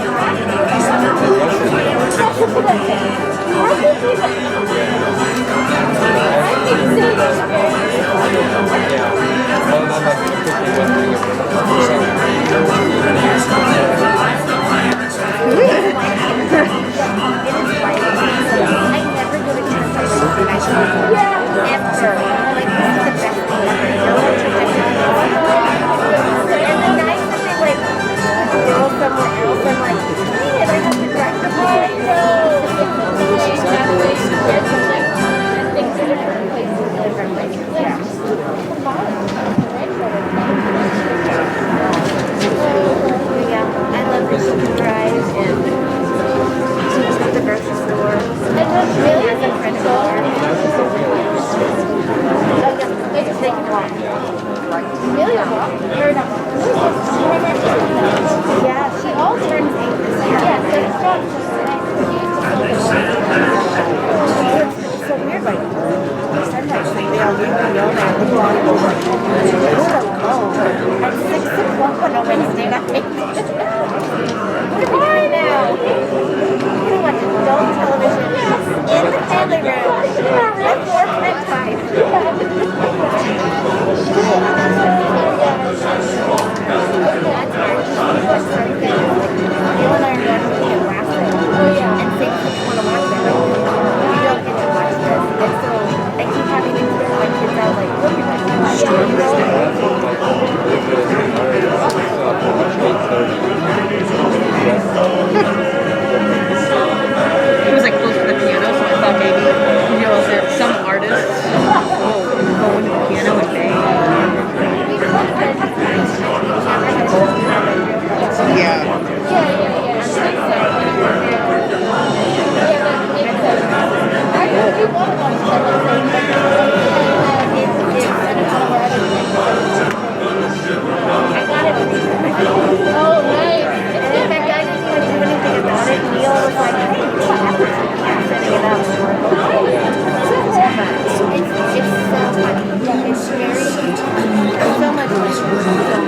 [SPEAKER 2] It was like close to the piano, so I thought maybe some artists will go into the piano and bang. Yeah.
[SPEAKER 1] Oh, nice. In fact, I didn't even do anything about it. Neil was like, hey, what happened to setting it up? It's so funny. It's very, so much fun.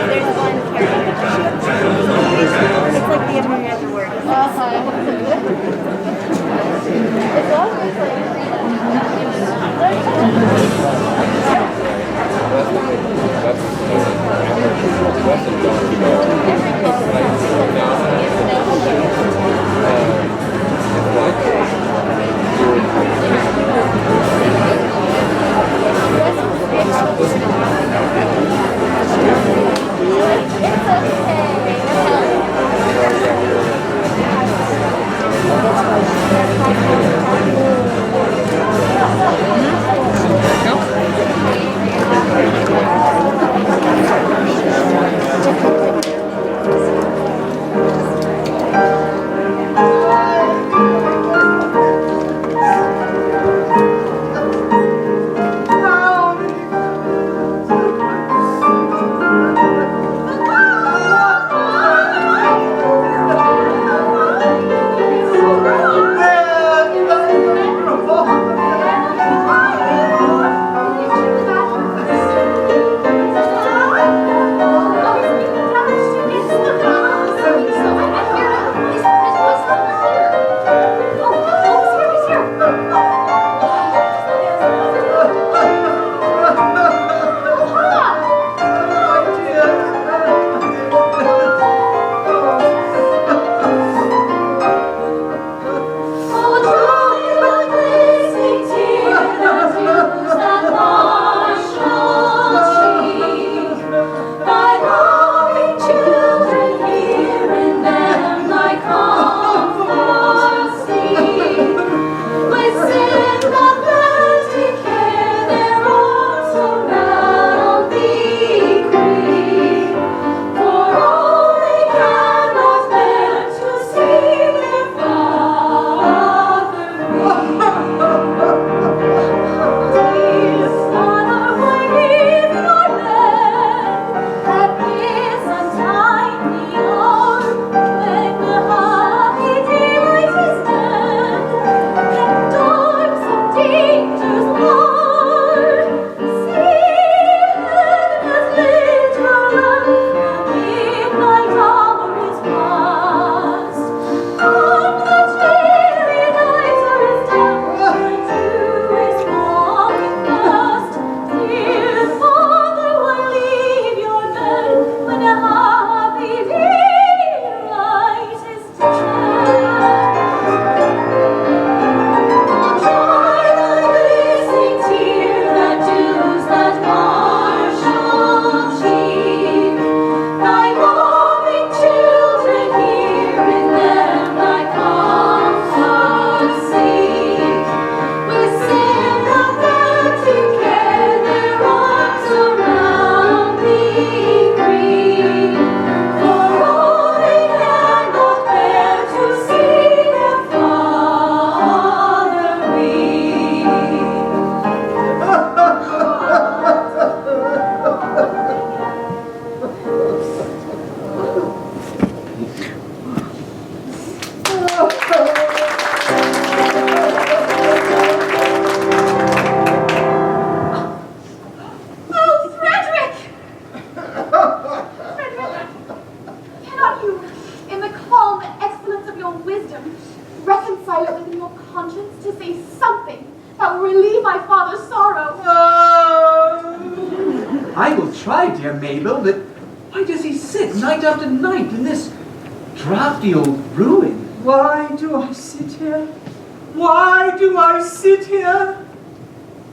[SPEAKER 1] There's one character. It's like the internet word. It's always like
[SPEAKER 15] reconcile it within your conscience to say something that will relieve my father's sorrow.
[SPEAKER 6] I will try, dear Mabel, but why does he sit night after night in this drafty old ruin?
[SPEAKER 7] Why do I sit here? Why do I sit here?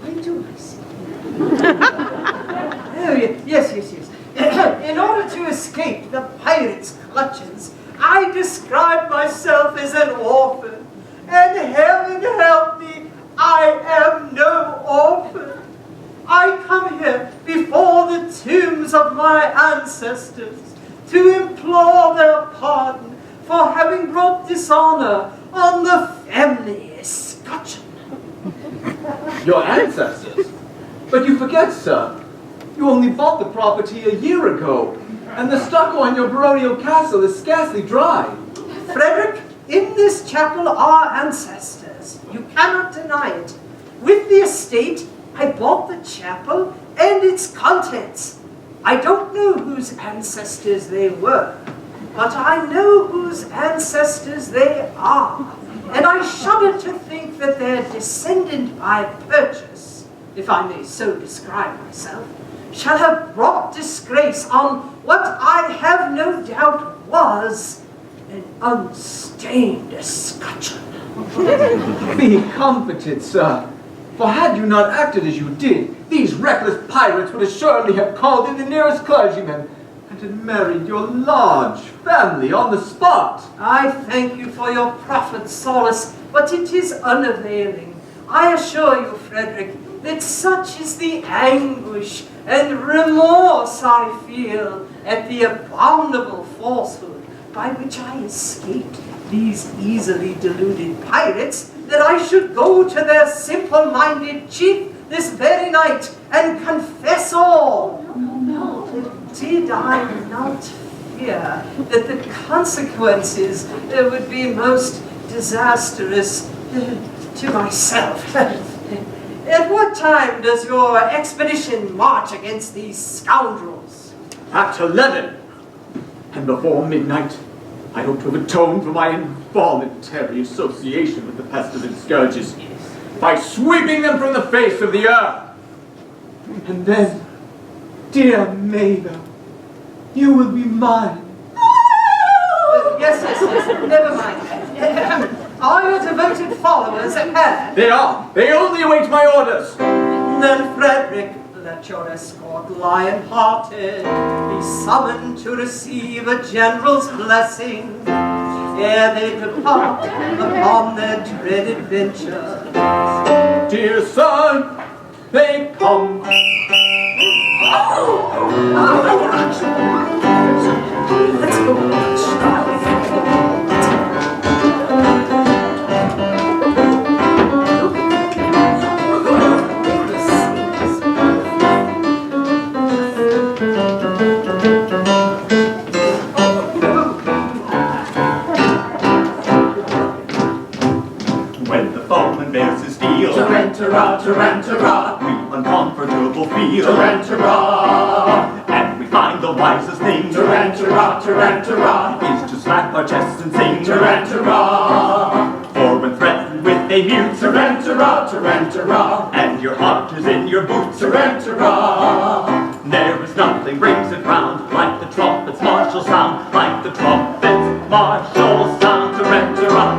[SPEAKER 7] Why do I sit here? Oh, yes. In order to escape the pirates' clutches, I described myself as an orphan. And heaven help me, I am no orphan. I come here before the tombs of my ancestors to implore their pardon for having brought dishonor on the family escutcheon.
[SPEAKER 6] Your ancestors? But you forget, sir. You only bought the property a year ago, and the stucco on your baronial castle is scarcely dry.
[SPEAKER 7] Frederic, in this chapel are ancestors. You cannot deny it. With the estate, I bought the chapel and its contents. I don't know whose ancestors they were, but I know whose ancestors they are. And I shudder to think that their descendant by purchase, if I may so describe myself, shall have brought disgrace on what I have no doubt was an unstained escutcheon.
[SPEAKER 6] Be comforted, sir. For had you not acted as you did, these reckless pirates would assuredly have called in the nearest clergyman and had married your large family on the spot.
[SPEAKER 7] I thank you for your proffered solace, but it is unavailing. I assure you, Frederic, that such is the anguish and remorse I feel at the abominable falsehood by which I escaped these easily deluded pirates, that I should go to their simple-minded chief this very night and confess all. No. Did I not fear that the consequences would be most disastrous to myself? At what time does your expedition march against these scoundrels?
[SPEAKER 6] At 11, and before midnight, I hope to have atoned for my involuntary association with the pestilent scourges by sweeping them from the face of the earth. And then, dear Mabel, you will be mine.
[SPEAKER 7] Yes, never mind. Are your devoted followers at hand?
[SPEAKER 6] They are. They only await my orders.
[SPEAKER 7] Then, Frederic, let your escort, lion-hearted, be summoned to receive a general's blessing ere they depart upon their dread adventure.
[SPEAKER 6] Dear son, they come.
[SPEAKER 7] Let's go.
[SPEAKER 12] Tarantara, we uncomfortable feel. Tarantara, and we find the wisest thing. Tarantara, is to slap our chests and sing. Tarantara, for when threatened with a mute. Tarantara, and your heart is in your boots. Tarantara, there is nothing brings it round like the trumpet's martial sound. Like the trumpet's martial sound. Tarantara,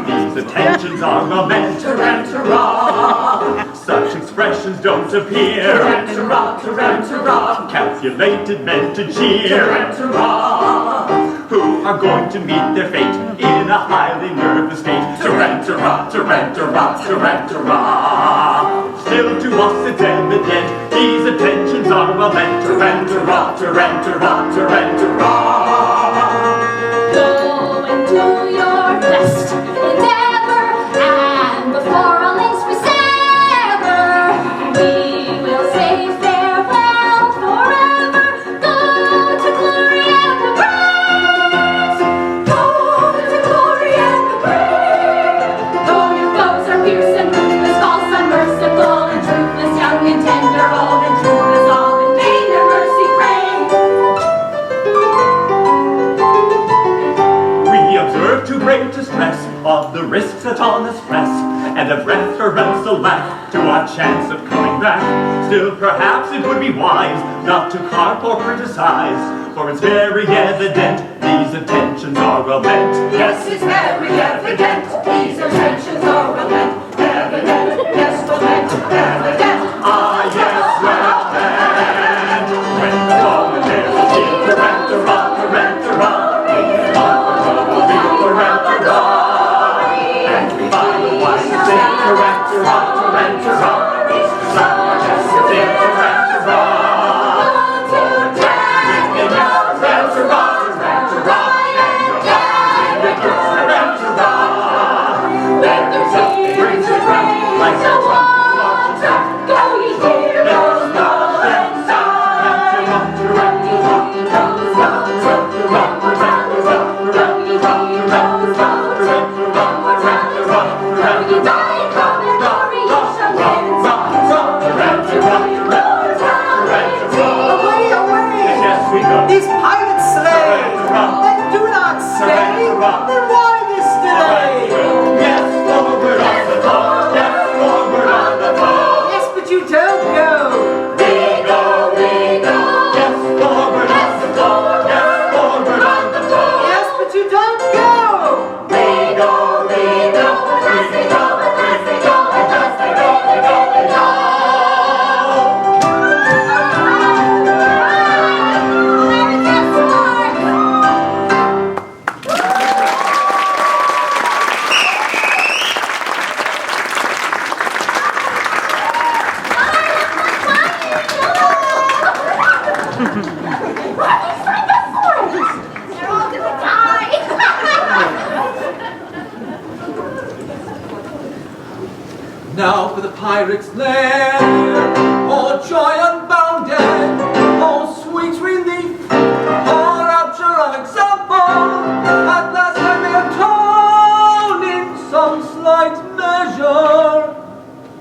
[SPEAKER 12] these attentions are lament. Such expressions don't appear. Calculated meant to jeer. Who are going to meet their fate in a highly nervous state. Tarantara, tarantara, tarantara. Still to us it's evident these attentions are well meant. Tarantara, tarantara, tarantara.
[SPEAKER 10] Go and do your best endeavor, and before all links we sever, we will say farewell forever. Go to glory and the praise. Go to glory and the praise. Though your foes are fierce and ruthless, false, unmerciful, and truthless, young and tender, old and truthless, all in vain their mercy crave.
[SPEAKER 12] We observe too great distress of the risks that on us press, and of breath or else a lack to our chance of coming back. Still perhaps it would be wise not to carp or criticize, for it's very evident these attentions are well meant.
[SPEAKER 9] Yes, it's very evident, these attentions are well meant. Evident, yes, well meant, evident.
[SPEAKER 12] Ah, yes, well meant. When the moment is a deal, tarantara, tarantara. And we find the wise to sing tarantara, tarantara. Slap our chests and sing tarantara. Singing out tarantara, tarantara. And you're tarantara. When there's something brings it round, like the water, go ye heroes, go and sound. Tarantara,
[SPEAKER 13] These pirates slay, and do not stay, then why this delay?
[SPEAKER 12] yes, forward on the floor, yes, forward on the floor.
[SPEAKER 13] Yes, but you don't go.
[SPEAKER 12] We go, yes, forward on the floor, yes, forward on the floor.
[SPEAKER 13] Yes, but you don't go.
[SPEAKER 12] We go, as they go, as they go, as they go, we go, we go.
[SPEAKER 10] They're all gonna die.
[SPEAKER 6] Now for the pirate's lair, oh joy unbounded, oh sweet relief, oh rapture unexampled. At last I may atone in some slight measure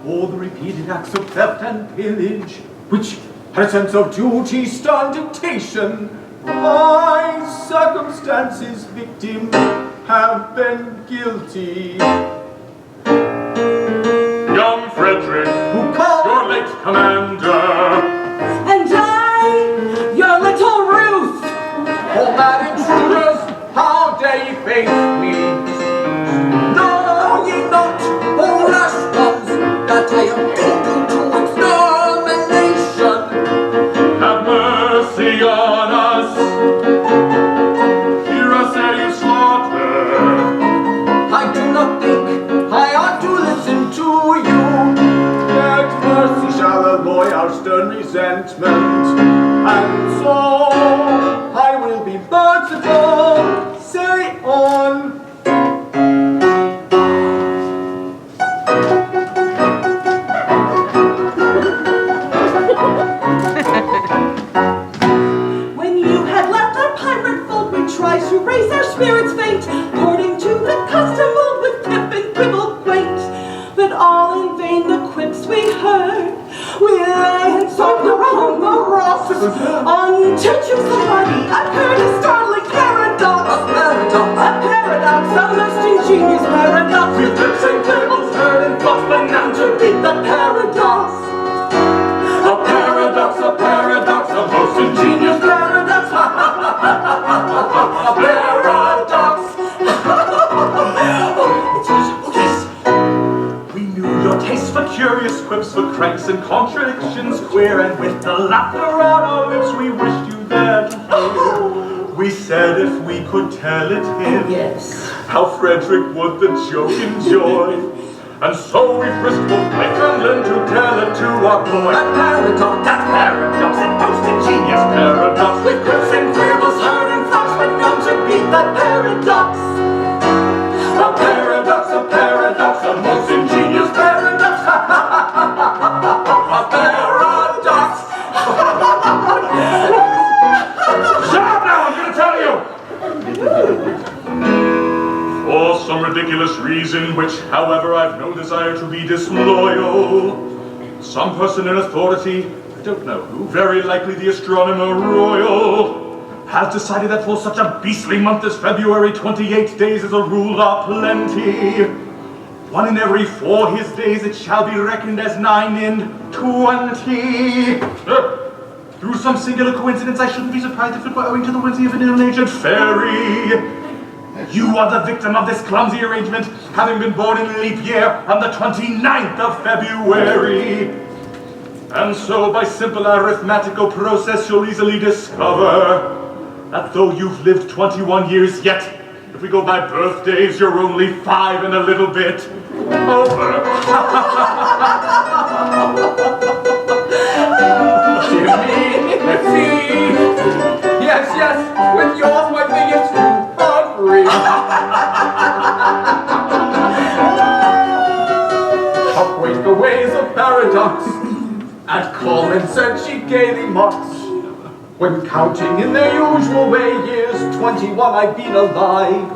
[SPEAKER 6] all the repeated acts of theft and pillage, which had a sense of duty stern dictation. My circumstances victim have been guilty.
[SPEAKER 12] Young Frederic,
[SPEAKER 6] Who called
[SPEAKER 12] your late commander,
[SPEAKER 7] And I, your little Ruth.
[SPEAKER 6] all bad intruders, how dare ye face me? Know ye not, O rash ones, that I am doomed to extermination?
[SPEAKER 12] have mercy on us. Hear us ere you slaughter.
[SPEAKER 6] I do not think I ought to listen to you. Yet mercy shall alloy our stern resentment, and so I will be merciful. Say on.
[SPEAKER 7] When you had left our pirate fold, we tried to raise our spirits faint, according to the custom old with quip and quibble quaint. But all in vain the quips we heard. We lay and sobbed around the rocks, until to somebody appeared a startling paradox. A paradox, a most ingenious paradox. With lips and quibbles heard and thoughts, but none to beat the paradox.
[SPEAKER 12] A paradox, a most ingenious paradox.
[SPEAKER 6] A paradox.
[SPEAKER 12] We knew your taste for curious quips, for cranks and contradictions queer, and with the laughter on our lips we wished you there to hear.
[SPEAKER 8] We said if we could tell it him,
[SPEAKER 7] Yes.
[SPEAKER 8] how Frederic would the joke enjoy. And so we frisked both Mike and Lynn to tell it to our boy.
[SPEAKER 6] That paradox,
[SPEAKER 8] That most ingenious paradox,
[SPEAKER 6] with quips and quibbles heard and thoughts, but known to beat that paradox.
[SPEAKER 8] a paradox, a most ingenious paradox.
[SPEAKER 6] A paradox.
[SPEAKER 8] Shut up now, I'm going to tell you! For some ridiculous reason, which, however, I've no desire to be disloyal, some person in authority, I don't know who, very likely the astronomer royal, has decided that for such a beastly month as February, 28 days as a rule are plenty. 1 in every 4 his days it shall be reckoned as 9 in 20. Through some singular coincidence, I shouldn't be surprised if it were owing to the whimsy of an ill-natured fairy. You are the victim of this clumsy arrangement, having been born in leap year on the 29th of February. And so, by simple arithmetical process, you'll easily discover that though you've lived 21 years yet, if we go by birthdays, you're only 5 and a little bit over.
[SPEAKER 6] Jimmy, let's see. Yes, with yours my thing is free. Upweight the ways of paradox, and common sense she gaily mocks. When counting in their usual way, years 21 I've been alive.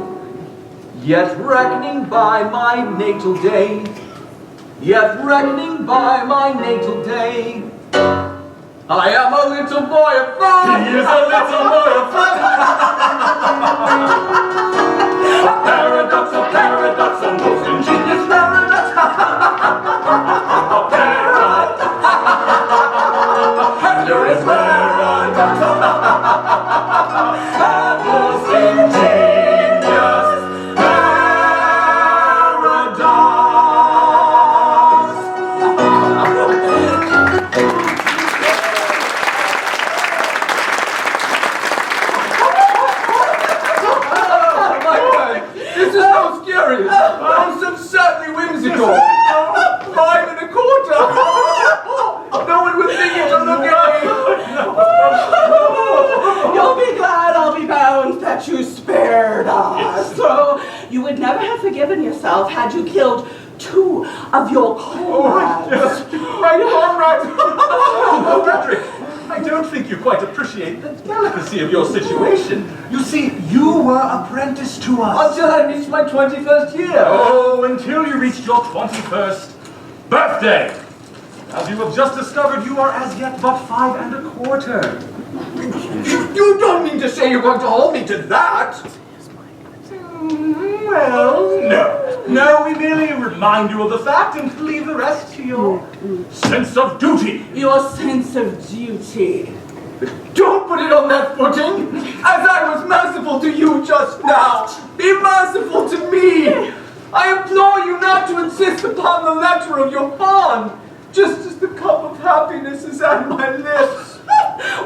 [SPEAKER 6] Yet reckoning by my natal day, I am a little boy of 5.
[SPEAKER 8] He is a little boy of 5. A paradox, a most ingenious paradox. A paradox. There is paradox. A most ingenious
[SPEAKER 6] Most absurdly whimsical. 5 1/4. No one would think it to look at me.
[SPEAKER 7] You'll be glad, I'll be bound, that you spared us. So you would never have forgiven yourself had you killed 2 of your comrades.
[SPEAKER 6] My comrades.
[SPEAKER 8] Oh, Frederic, I don't think you quite appreciate the delicacy of your situation. You see, you were apprenticed to us.
[SPEAKER 6] Until I reached my 21st year.
[SPEAKER 8] Oh, until you reached your 21st birthday. As you have just discovered, you are as yet but 5 1/4.
[SPEAKER 6] You don't mean to say you're going to hold me to that?
[SPEAKER 8] Well, no. No, we merely remind you of the fact and leave the rest to your sense of duty.
[SPEAKER 7] Your sense of duty.
[SPEAKER 6] Don't put it on that footing. As I was merciful to you just now, be merciful to me. I implore you not to insist upon the letter of your bond, just as the cup of happiness is at my lips.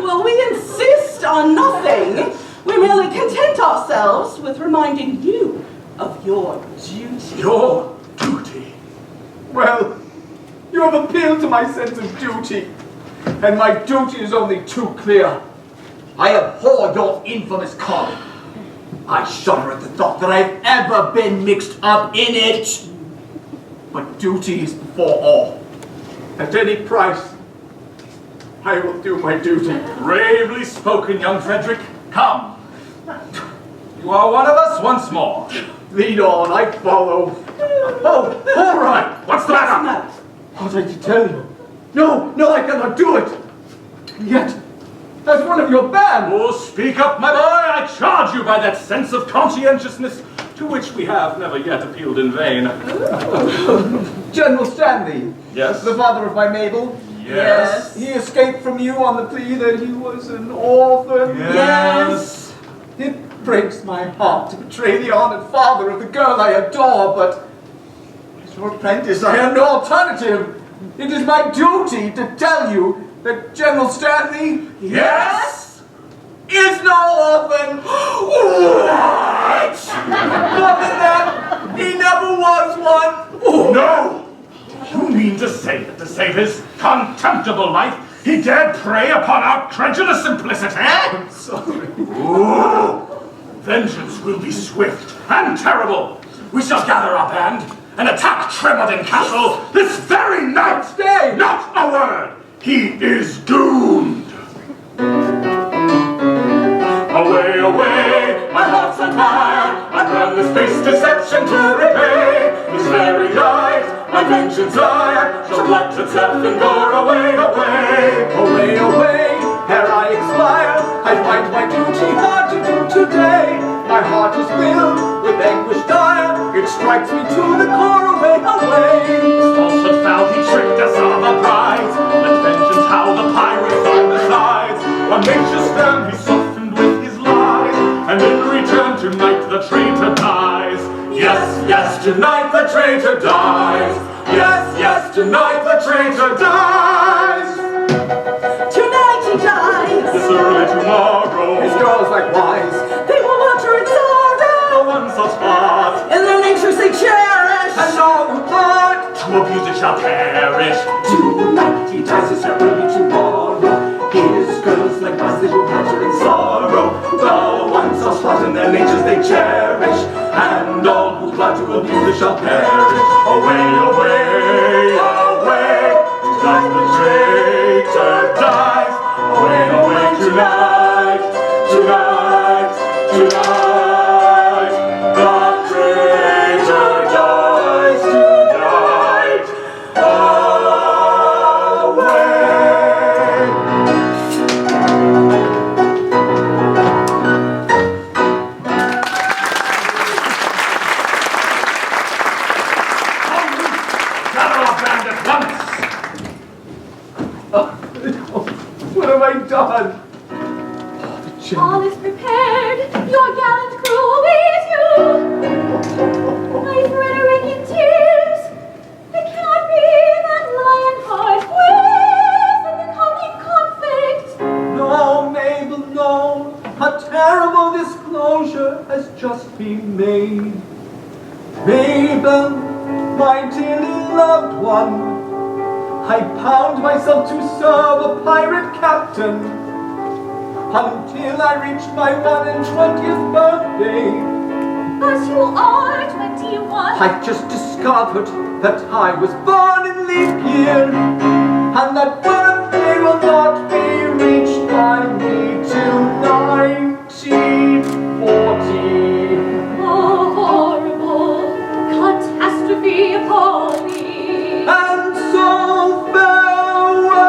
[SPEAKER 7] Well, we insist on nothing. We merely content ourselves with reminding you of your duty.
[SPEAKER 8] Your duty?
[SPEAKER 6] Well, you have appealed to my sense of duty, and my duty is only too clear. I abhor your infamous calling. I shudder at the thought that I've ever been mixed up in it. But duty is before all. At any price, I will do my duty.
[SPEAKER 8] Bravely spoken, young Frederic. Come. You are one of us once more.
[SPEAKER 6] Lead on, I follow. Oh, all right.
[SPEAKER 8] What's the matter?
[SPEAKER 6] What did I tell you? No, I cannot do it. Yet, as one of your band.
[SPEAKER 8] Oh, speak up, my boy. I charge you by that sense of conscientiousness to which we have never yet appealed in vain.
[SPEAKER 6] General Stanley.
[SPEAKER 8] Yes?
[SPEAKER 6] The father of my Mabel.
[SPEAKER 8] Yes.
[SPEAKER 6] He escaped from you on the plea that he was an orphan.
[SPEAKER 8] Yes.
[SPEAKER 6] It breaks my heart to betray the honored father of the girl I adore, but as your apprentice, I have no alternative. It is my duty to tell you that General Stanley...
[SPEAKER 8] Yes?
[SPEAKER 6] is no orphan. What? More than that, he never was one.
[SPEAKER 8] No! You mean to say that to save his contemptible life, he dared prey upon our credulous simplicity?
[SPEAKER 6] I'm sorry.
[SPEAKER 8] Ooh. Vengeance will be swift and terrible. We shall gather our band and attack Tremodin Castle this very night.
[SPEAKER 6] Stay!
[SPEAKER 8] Not a word! He is doomed. Away, away, my heart's on fire. I burn this base deception to repay. This very night, my vengeance ire shall plant itself and go away, away.
[SPEAKER 6] Away, away, ere I expire, I find my duty hard to do today. My heart is filled with anguish dire, it strikes me to the core, away, away.
[SPEAKER 8] Falsehood foul, he tricked us of our prize. Let vengeance howl, the pirates on the sides. On nature's stem he softened with his lies, and in return tonight the traitor dies. Yes, yes, tonight the traitor dies. Yes, yes, tonight the traitor dies.
[SPEAKER 7] Tonight he dies.
[SPEAKER 8] This early tomorrow.
[SPEAKER 6] His girls likewise.
[SPEAKER 7] They will water in sorrow.
[SPEAKER 8] No one such heart.
[SPEAKER 7] In their natures they cherish.
[SPEAKER 6] And all who thought
[SPEAKER 8] to abuse it shall perish.
[SPEAKER 6] Tonight he dies, this early tomorrow. His girls likewise, they will water in sorrow. The ones so spot in their natures they cherish, and all who plot to abuse it shall perish.
[SPEAKER 8] Away, away, away, tonight the traitor dies. Away, away, tonight, tonight, tonight, the traitor dies tonight. Away.
[SPEAKER 6] What have I done?
[SPEAKER 10] All is prepared. Your gallant crew awaits you. My Frederic in tears. I cannot breathe and lie in heart. Where's the coming conflict?
[SPEAKER 6] No, Mabel, no. A terrible disclosure has just been made. Mabel, my dearly loved one, I bound myself to serve a pirate captain until I reached my 21st birthday.
[SPEAKER 10] As you are 21.
[SPEAKER 6] I just discovered that I was born in leap year, and that birthday will not be reached by me till 1940.
[SPEAKER 10] Oh, horrible catastrophe upon me.
[SPEAKER 6] And so farewell.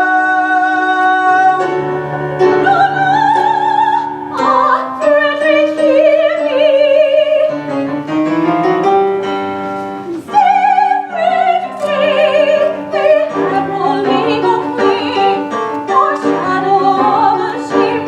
[SPEAKER 10] No, ah, Frederic, hear me. Say, Frederic, say, they have no legal claim, or shadow of a shame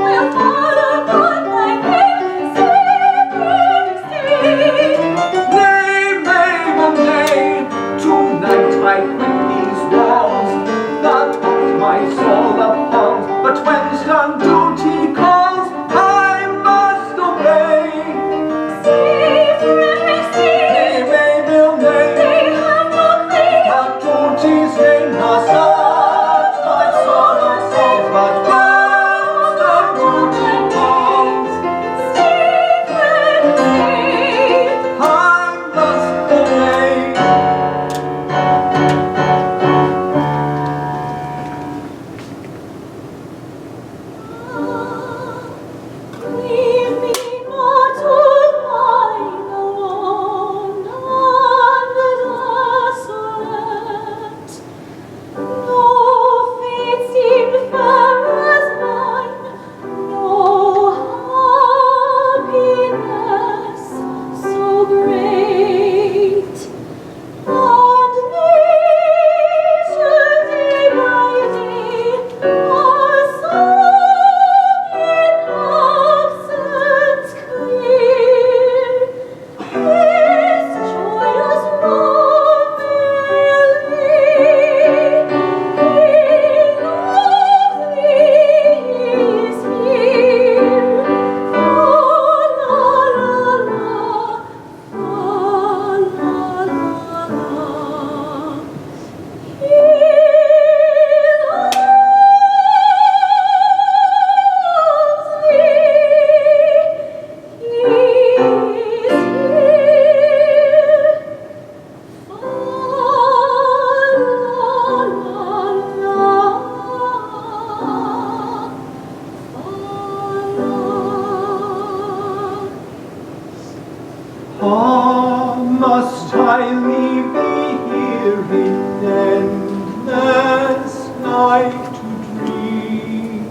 [SPEAKER 6] Ah, must I leave thee here in endless night to dream,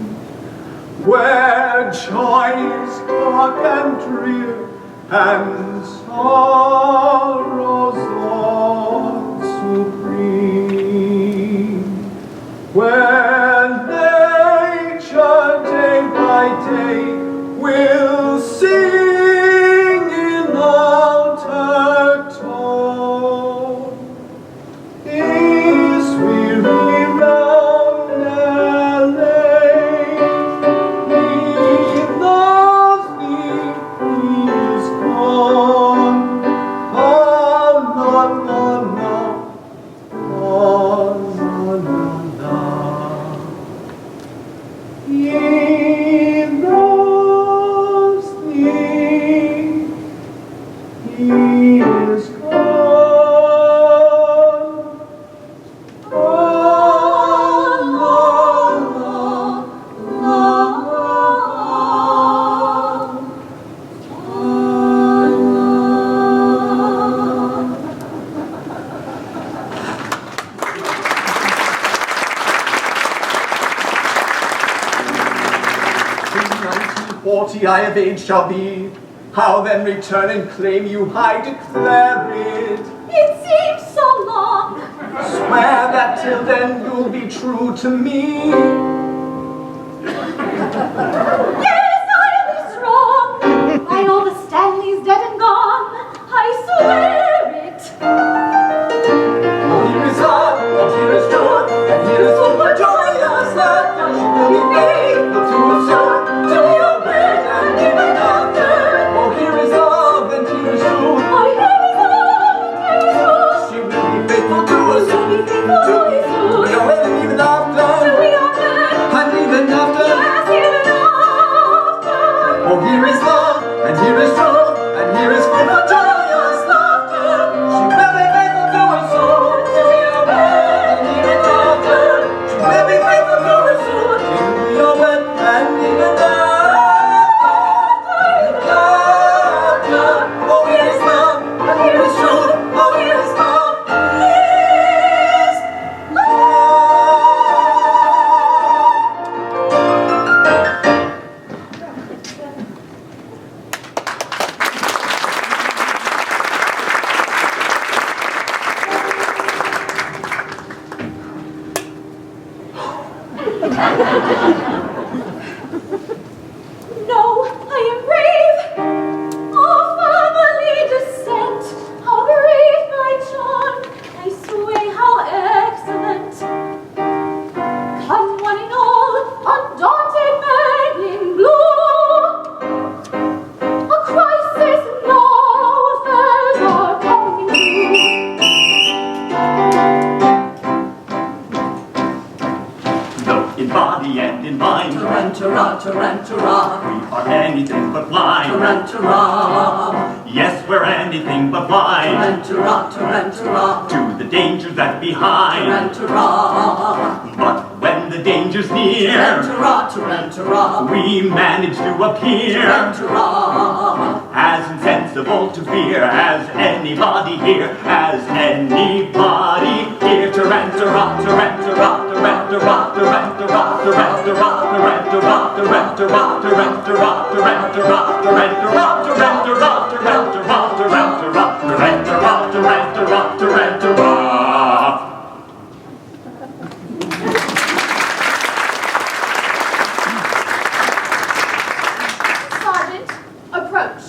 [SPEAKER 6] where joy is dark and drear, and sorrows are supreme, where nature day by day will sing in altered tone his weary roundelay. He loves me, he is gone. Oh, no, no, no. Oh, no, no, no. He loves me, he is gone. Oh, no, no, Since 1940 I of age shall be. How then return and claim you? I declare it.
[SPEAKER 11] It seems so long.
[SPEAKER 6] Swear that till then you'll be true to me.
[SPEAKER 11] Yes, I'll be strong. I know the Stanley's dead and gone. I swear it.
[SPEAKER 6] Oh, here is love, and here is joy, and here is hope for joyous laughter. She will be faithful to us soon, to your bed and even after. Oh, here is love, and here is truth.
[SPEAKER 11] Oh, here is love, and here is truth.
[SPEAKER 6] She will be faithful to us
[SPEAKER 11] She'll be faithful to his
[SPEAKER 6] to
[SPEAKER 11] truth.
[SPEAKER 6] your bed and even after.
[SPEAKER 11] To your bed.
[SPEAKER 6] And even after.
[SPEAKER 11] Yes, even after.
[SPEAKER 6] Oh, here is love, and here is truth, and here is food for joyous laughter. She will be faithful to her soul, to your bed and even after. She will be faithful to her soul, to your bed and even after. Oh, here is love, and here is truth, oh, here is love, is love.
[SPEAKER 11] No, I am brave. Of family descent, how great my charm, I sway how excellent. Come one and all, undaunted men in blue. A crisis now, affairs are coming
[SPEAKER 12] Though in body and in mind,
[SPEAKER 13] Tarantara, tarantara,
[SPEAKER 12] we are anything but blind.
[SPEAKER 13] tarantara,
[SPEAKER 12] Yes, we're anything but blind
[SPEAKER 13] tarantara, tarantara,
[SPEAKER 12] to the dangers that behind.
[SPEAKER 13] tarantara,
[SPEAKER 12] But when the danger's near,
[SPEAKER 13] tarantara, tarantara,
[SPEAKER 12] we manage to appear
[SPEAKER 13] tarantara,
[SPEAKER 12] as insensible to fear as anybody here, as anybody here. Tarantara, tarantara, tarantara, tarantara, tarantara, tarantara, tarantara, tarantara, tarantara, tarantara, tarantara, tarantara, tarantara, tarantara, tarantara.
[SPEAKER 11] Sergeant, approach.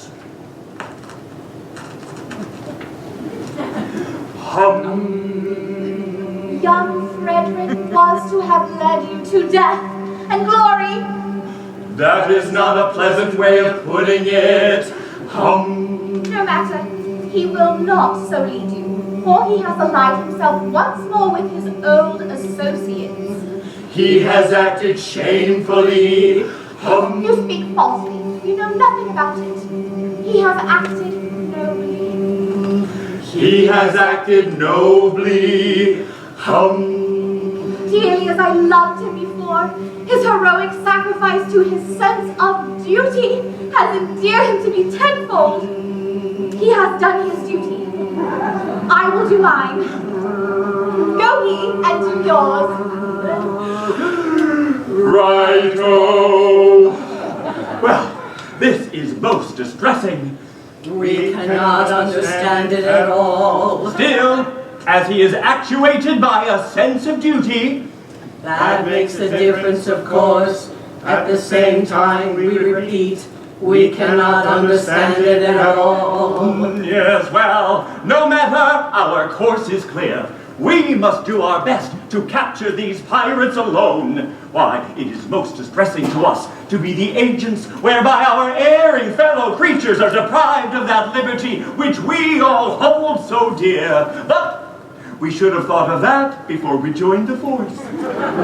[SPEAKER 11] Young Frederic was to have led you to death and glory.
[SPEAKER 12] That is not a pleasant way of putting it.
[SPEAKER 11] No matter, he will not so lead you, for he has allied himself once more with his old associates.
[SPEAKER 12] He has acted shamefully.
[SPEAKER 11] You speak falsely. You know nothing about it. He has acted nobly.
[SPEAKER 12] He has acted nobly.
[SPEAKER 11] Dearly as I loved him before, his heroic sacrifice to his sense of duty has endeared him to me tenfold. He He has done his duty. I will do mine. Go ye and do yours.
[SPEAKER 12] Righto! Well, this is most distressing.
[SPEAKER 13] We cannot understand it at all.
[SPEAKER 12] Still, as he is actuated by a sense of duty,
[SPEAKER 13] That makes a difference, of course. At the same time, we repeat, we cannot understand it at all.
[SPEAKER 12] Yes, well, no matter, our course is clear. We must do our best to capture these pirates alone. Why, it is most distressing to us to be the agents whereby our erring fellow creatures are deprived of that liberty which we all hold so dear. But we should have thought of that before we joined the force.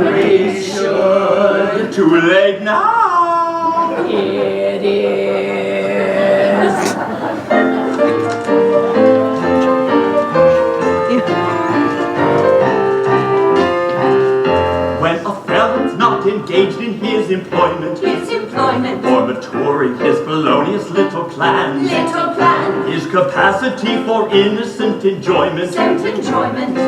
[SPEAKER 13] We should.
[SPEAKER 12] Too late now.
[SPEAKER 13] It is.
[SPEAKER 12] When a felon's not engaged in his employment, or maturing his felonious little plans, his capacity for innocent enjoyment,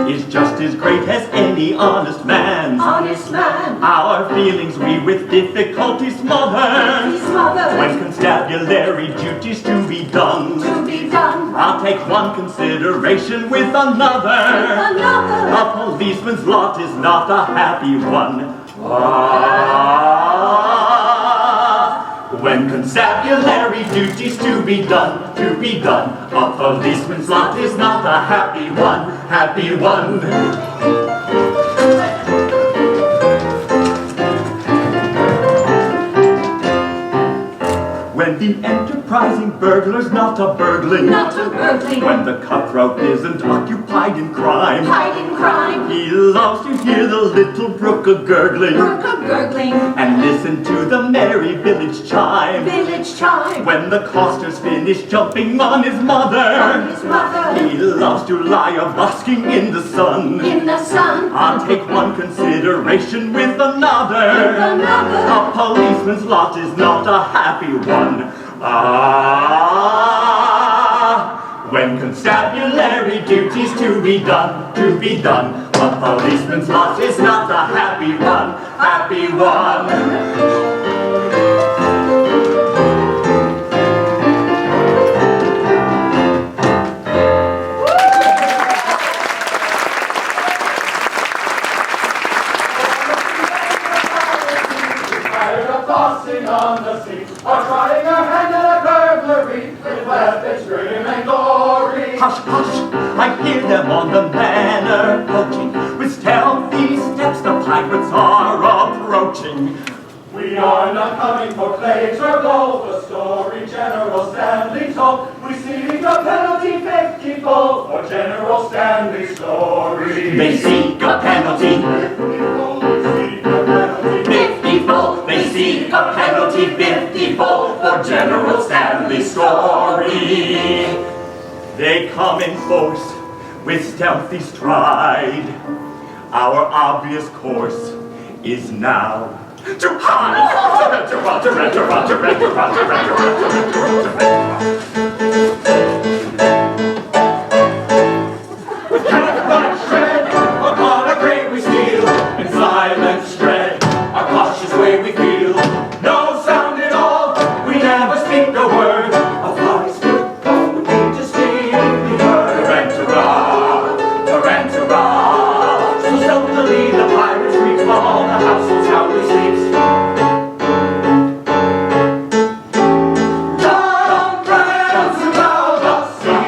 [SPEAKER 12] is just as great as any honest man's. Our feelings we with difficulty smother. When constabulary duties to be done, I'll take one consideration with another. A policeman's lot is not a happy one. When constabulary duties to be done, a policeman's lot is not a happy one, happy one. When the enterprising burglar's not a burgling, when the cutthroat isn't occupied in crime, he loves to hear the little brook a-gurgling, and listen to the merry village chime. When the coster's finished jumping on his mother, he loves to lie a-busking in the sun. I'll take one consideration with another. A policeman's lot is not a happy one. When constabulary duties to be done, a policeman's lot is not a happy one, happy one.
[SPEAKER 15] Tossing on the sea, or trying her hand at a burglary, with weapons grim and gory.
[SPEAKER 12] Hush, hush, I hear them on the manor poaching. With stealthy steps the pirates are approaching.
[SPEAKER 15] We are not coming for plagues or gold, the story General Stanley told. We seek a penalty 50-fold for General Stanley's story.
[SPEAKER 12] They seek a penalty 50-fold. They seek a penalty 50-fold for General Stanley's story. They come in force with stealthy stride. Our obvious course is now to hide.
[SPEAKER 15] With cannonball shred, upon a crate we steal, in silence dread, our cautious way we feel. No sound at all, we never speak a word. A fly's footfall would be distinctly heard. Tarantara, so stealthily the pirates reach while all the household soundly sleeps. Down France and out the sea,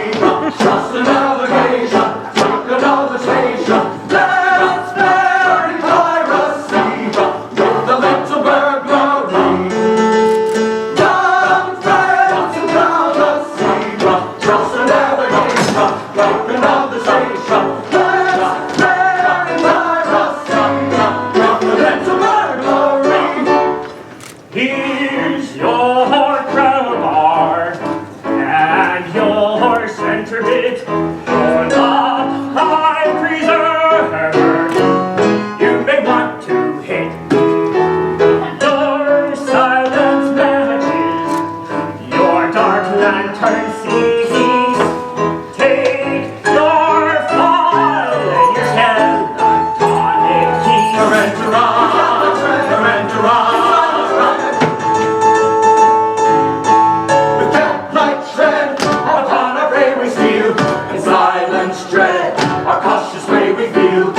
[SPEAKER 15] trust the navigation, take another station. Let us fare in piracy with the little burglary. Down France and out the sea, trust the navigation, take another station. Let us fare in piracy with the little burglary.
[SPEAKER 5] Here's your crowbar and your center bit. You're not high preserver. You may want to hit your silent matches, your dark lantern CZ
[SPEAKER 15] silence dread, our cautious way we feel.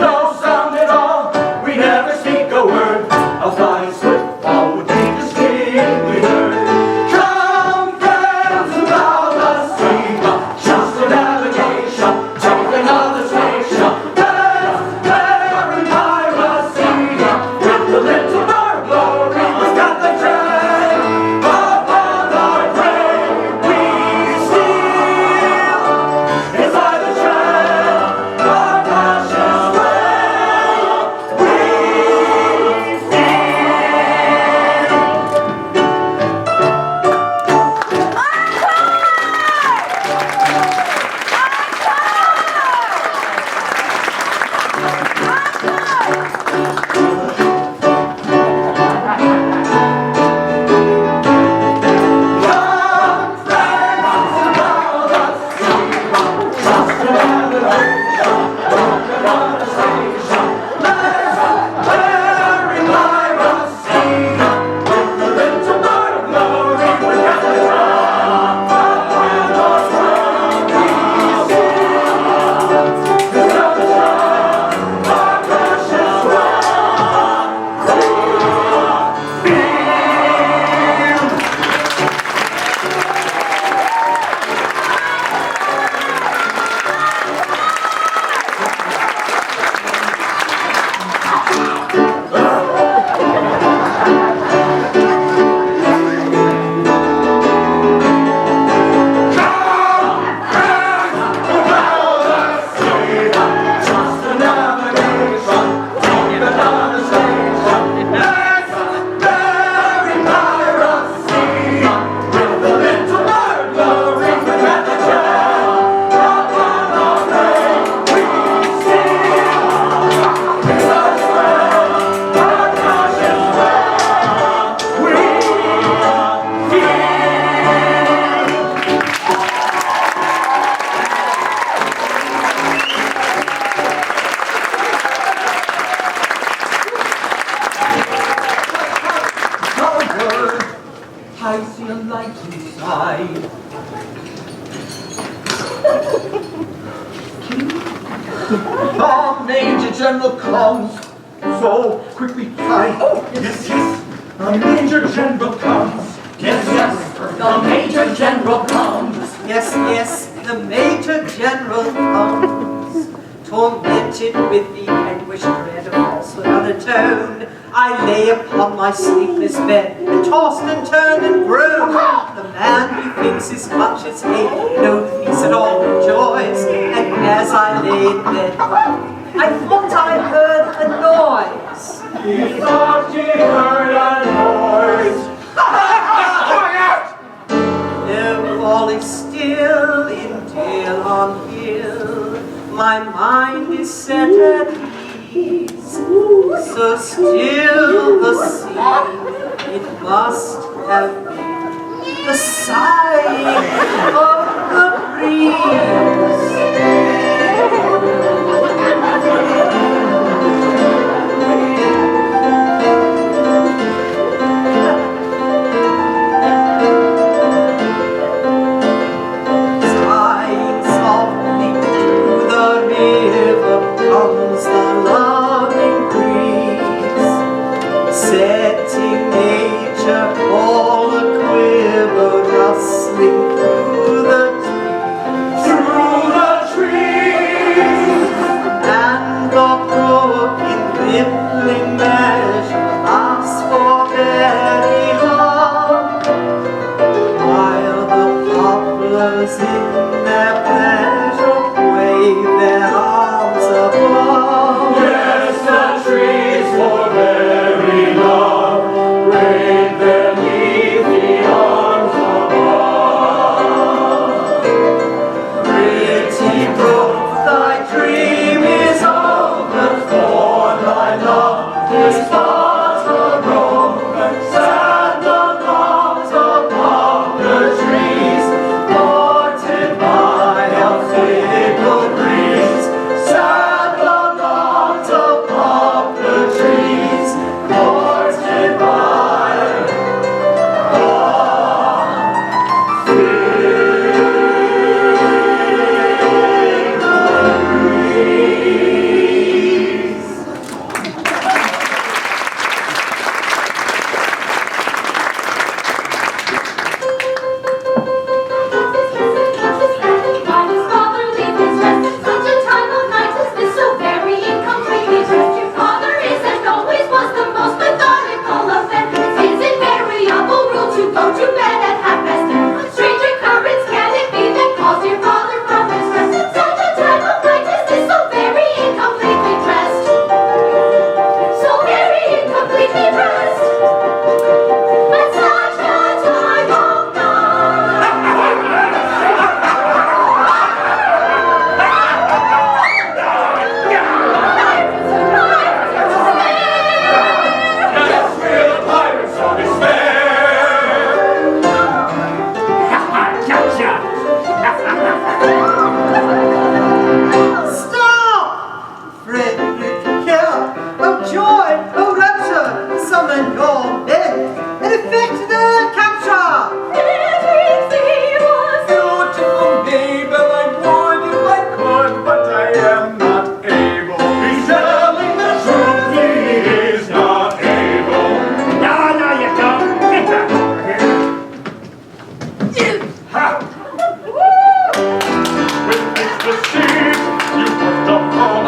[SPEAKER 15] No sound at all, we never speak a word. A fly's footfall would be distinctly heard. Come, friends, and thou must see the just of navigation. Take another station. Let's bear in piracy with the little dark glory we've got the tread. Upon our prey we steal. It's by the tread, our cautious way we
[SPEAKER 6] I see a light inside. The Major General comes so quickly.
[SPEAKER 15] Oh, yes, yes, the Major General comes. Yes, yes, the Major General comes.
[SPEAKER 13] Yes, yes, the Major General comes. Tormented with the anguished dread of falsehood undertone, I lay upon my sleepless bed and tossed and turned and groaned. The man who thinks his conscience hate no peace at all enjoys, and as I lay in bed, I thought I heard a noise.
[SPEAKER 15] He thought he heard a noise.
[SPEAKER 13] There all is still in dale on hill. My mind is set at ease. So still the sea, it must have been the sighing of the breeze. Sighing softly to the river comes the loving breeze, setting nature all a quiver, rustling through the trees, and the brook in rippling measure lasts for very long, while the poplars in their pleasure wave their arms above.
[SPEAKER 15] Yes, the trees for very long wave their leafy arms above.
[SPEAKER 13] Pretty brook, thy dream is over,
[SPEAKER 15] For thy love is but a broken, sad the thoughts of poplar trees, thwarted by a fickle breeze. Sad the thoughts of poplar trees.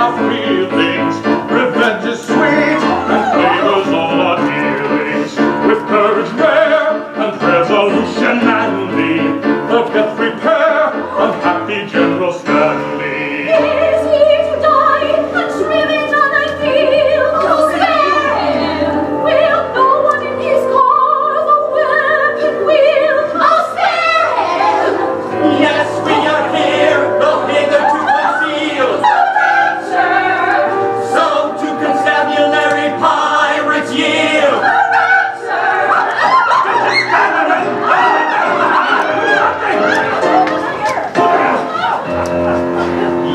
[SPEAKER 15] our feelings. Revenge is sweet and favors all our dealings. With courage rare and resolution manly, forget prepare unhappy General Stanley.
[SPEAKER 9] Is he to die and driven on a field? To spare him! Will no one in his cause a weapon wield? Oh, spare him!
[SPEAKER 12] Yes, we are here, though hitherto concealed.
[SPEAKER 9] So rapture!
[SPEAKER 12] So to constabulary pirates yield.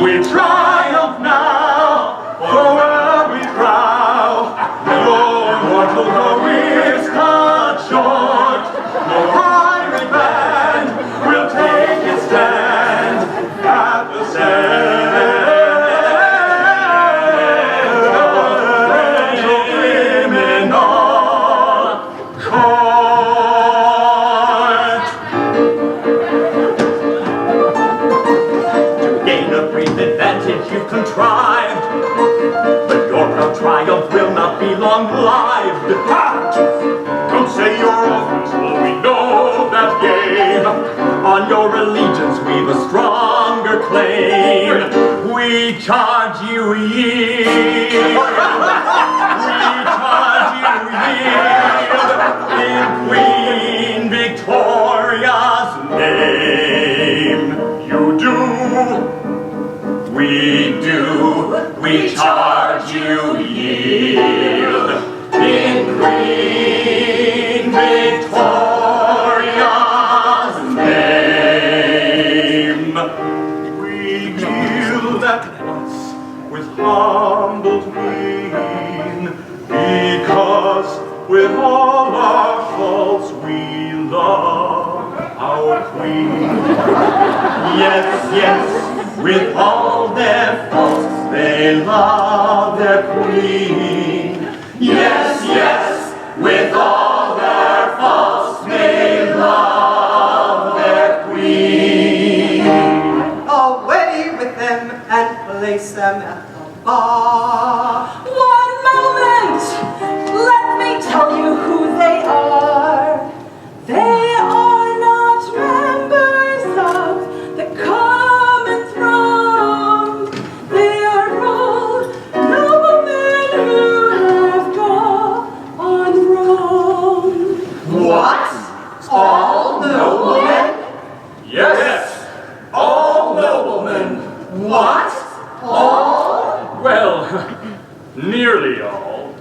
[SPEAKER 15] We triumph now, forward we prow. Your mortal career's cut short. No pirate band will take its stand at the Central Criminal Court.
[SPEAKER 12] To gain a brief advantage you've contrived, but your proud triumph will not be long-lived.
[SPEAKER 15] Don't say your offers, for we know that game.
[SPEAKER 12] On your allegiance we've a stronger claim. We charge you yield. We charge you yield in Queen Victoria's name.
[SPEAKER 15] You do.
[SPEAKER 12] We do. We charge you yield in Queen Victoria's name.
[SPEAKER 15] We yield at once with humbled mien, because with all our faults we love our queen.
[SPEAKER 12] Yes, yes, with all their faults they love their queen. Yes, yes, with all their faults they love their queen.
[SPEAKER 13] Away with them and place them at the bar.
[SPEAKER 7] One moment! Let me tell you who they are. They are not members of the common throng. They are all noblemen who have gone wrong.
[SPEAKER 12] What? All noblemen?
[SPEAKER 15] Yes, all noblemen.
[SPEAKER 12] What? All?
[SPEAKER 15] Well, nearly all.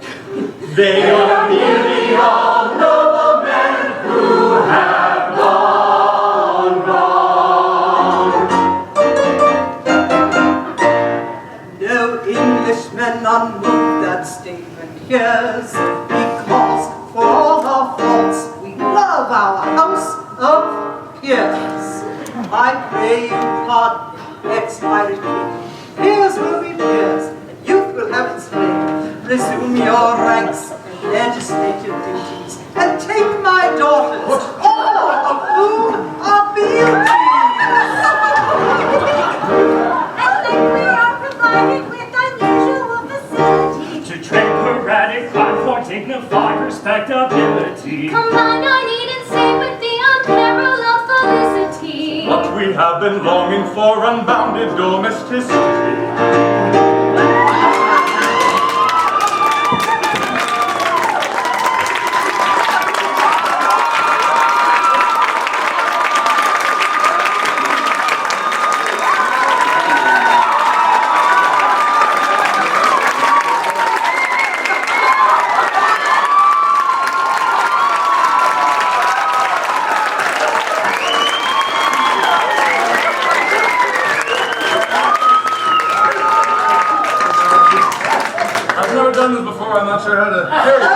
[SPEAKER 12] They are nearly all noblemen who have gone wrong.
[SPEAKER 13] No Englishman unmoved that statement hears, because for all our faults we love our house of peers. I pray you pardon me, ex-pirate king. Peers will be peers, and youth will have its fling. Resume your ranks and legislative duties, and take my daughters, all of whom are beauties.
[SPEAKER 11] And then we are provided with unusual facilities.
[SPEAKER 5] To tread paradic, climb for dignified respectability.
[SPEAKER 10] Combine our need and save with the unparalleled felicity.
[SPEAKER 15] What we have been longing for, unbounded domesticity.
[SPEAKER 8] done this before, I'm not sure how to carry it.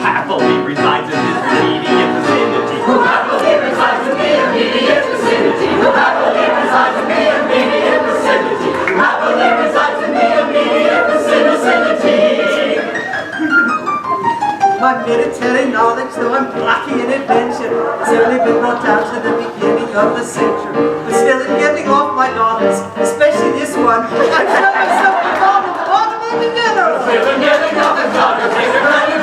[SPEAKER 12] Happily resides in this immediate vicinity. Who happily
[SPEAKER 13] telling knowledge, though I'm lucky in adventure. It's only been brought down to the beginning of the century. But still in getting off my daughters, especially this one, I'm sure there's something wrong with the bottom of the middle.
[SPEAKER 12] Still in getting off the daughters,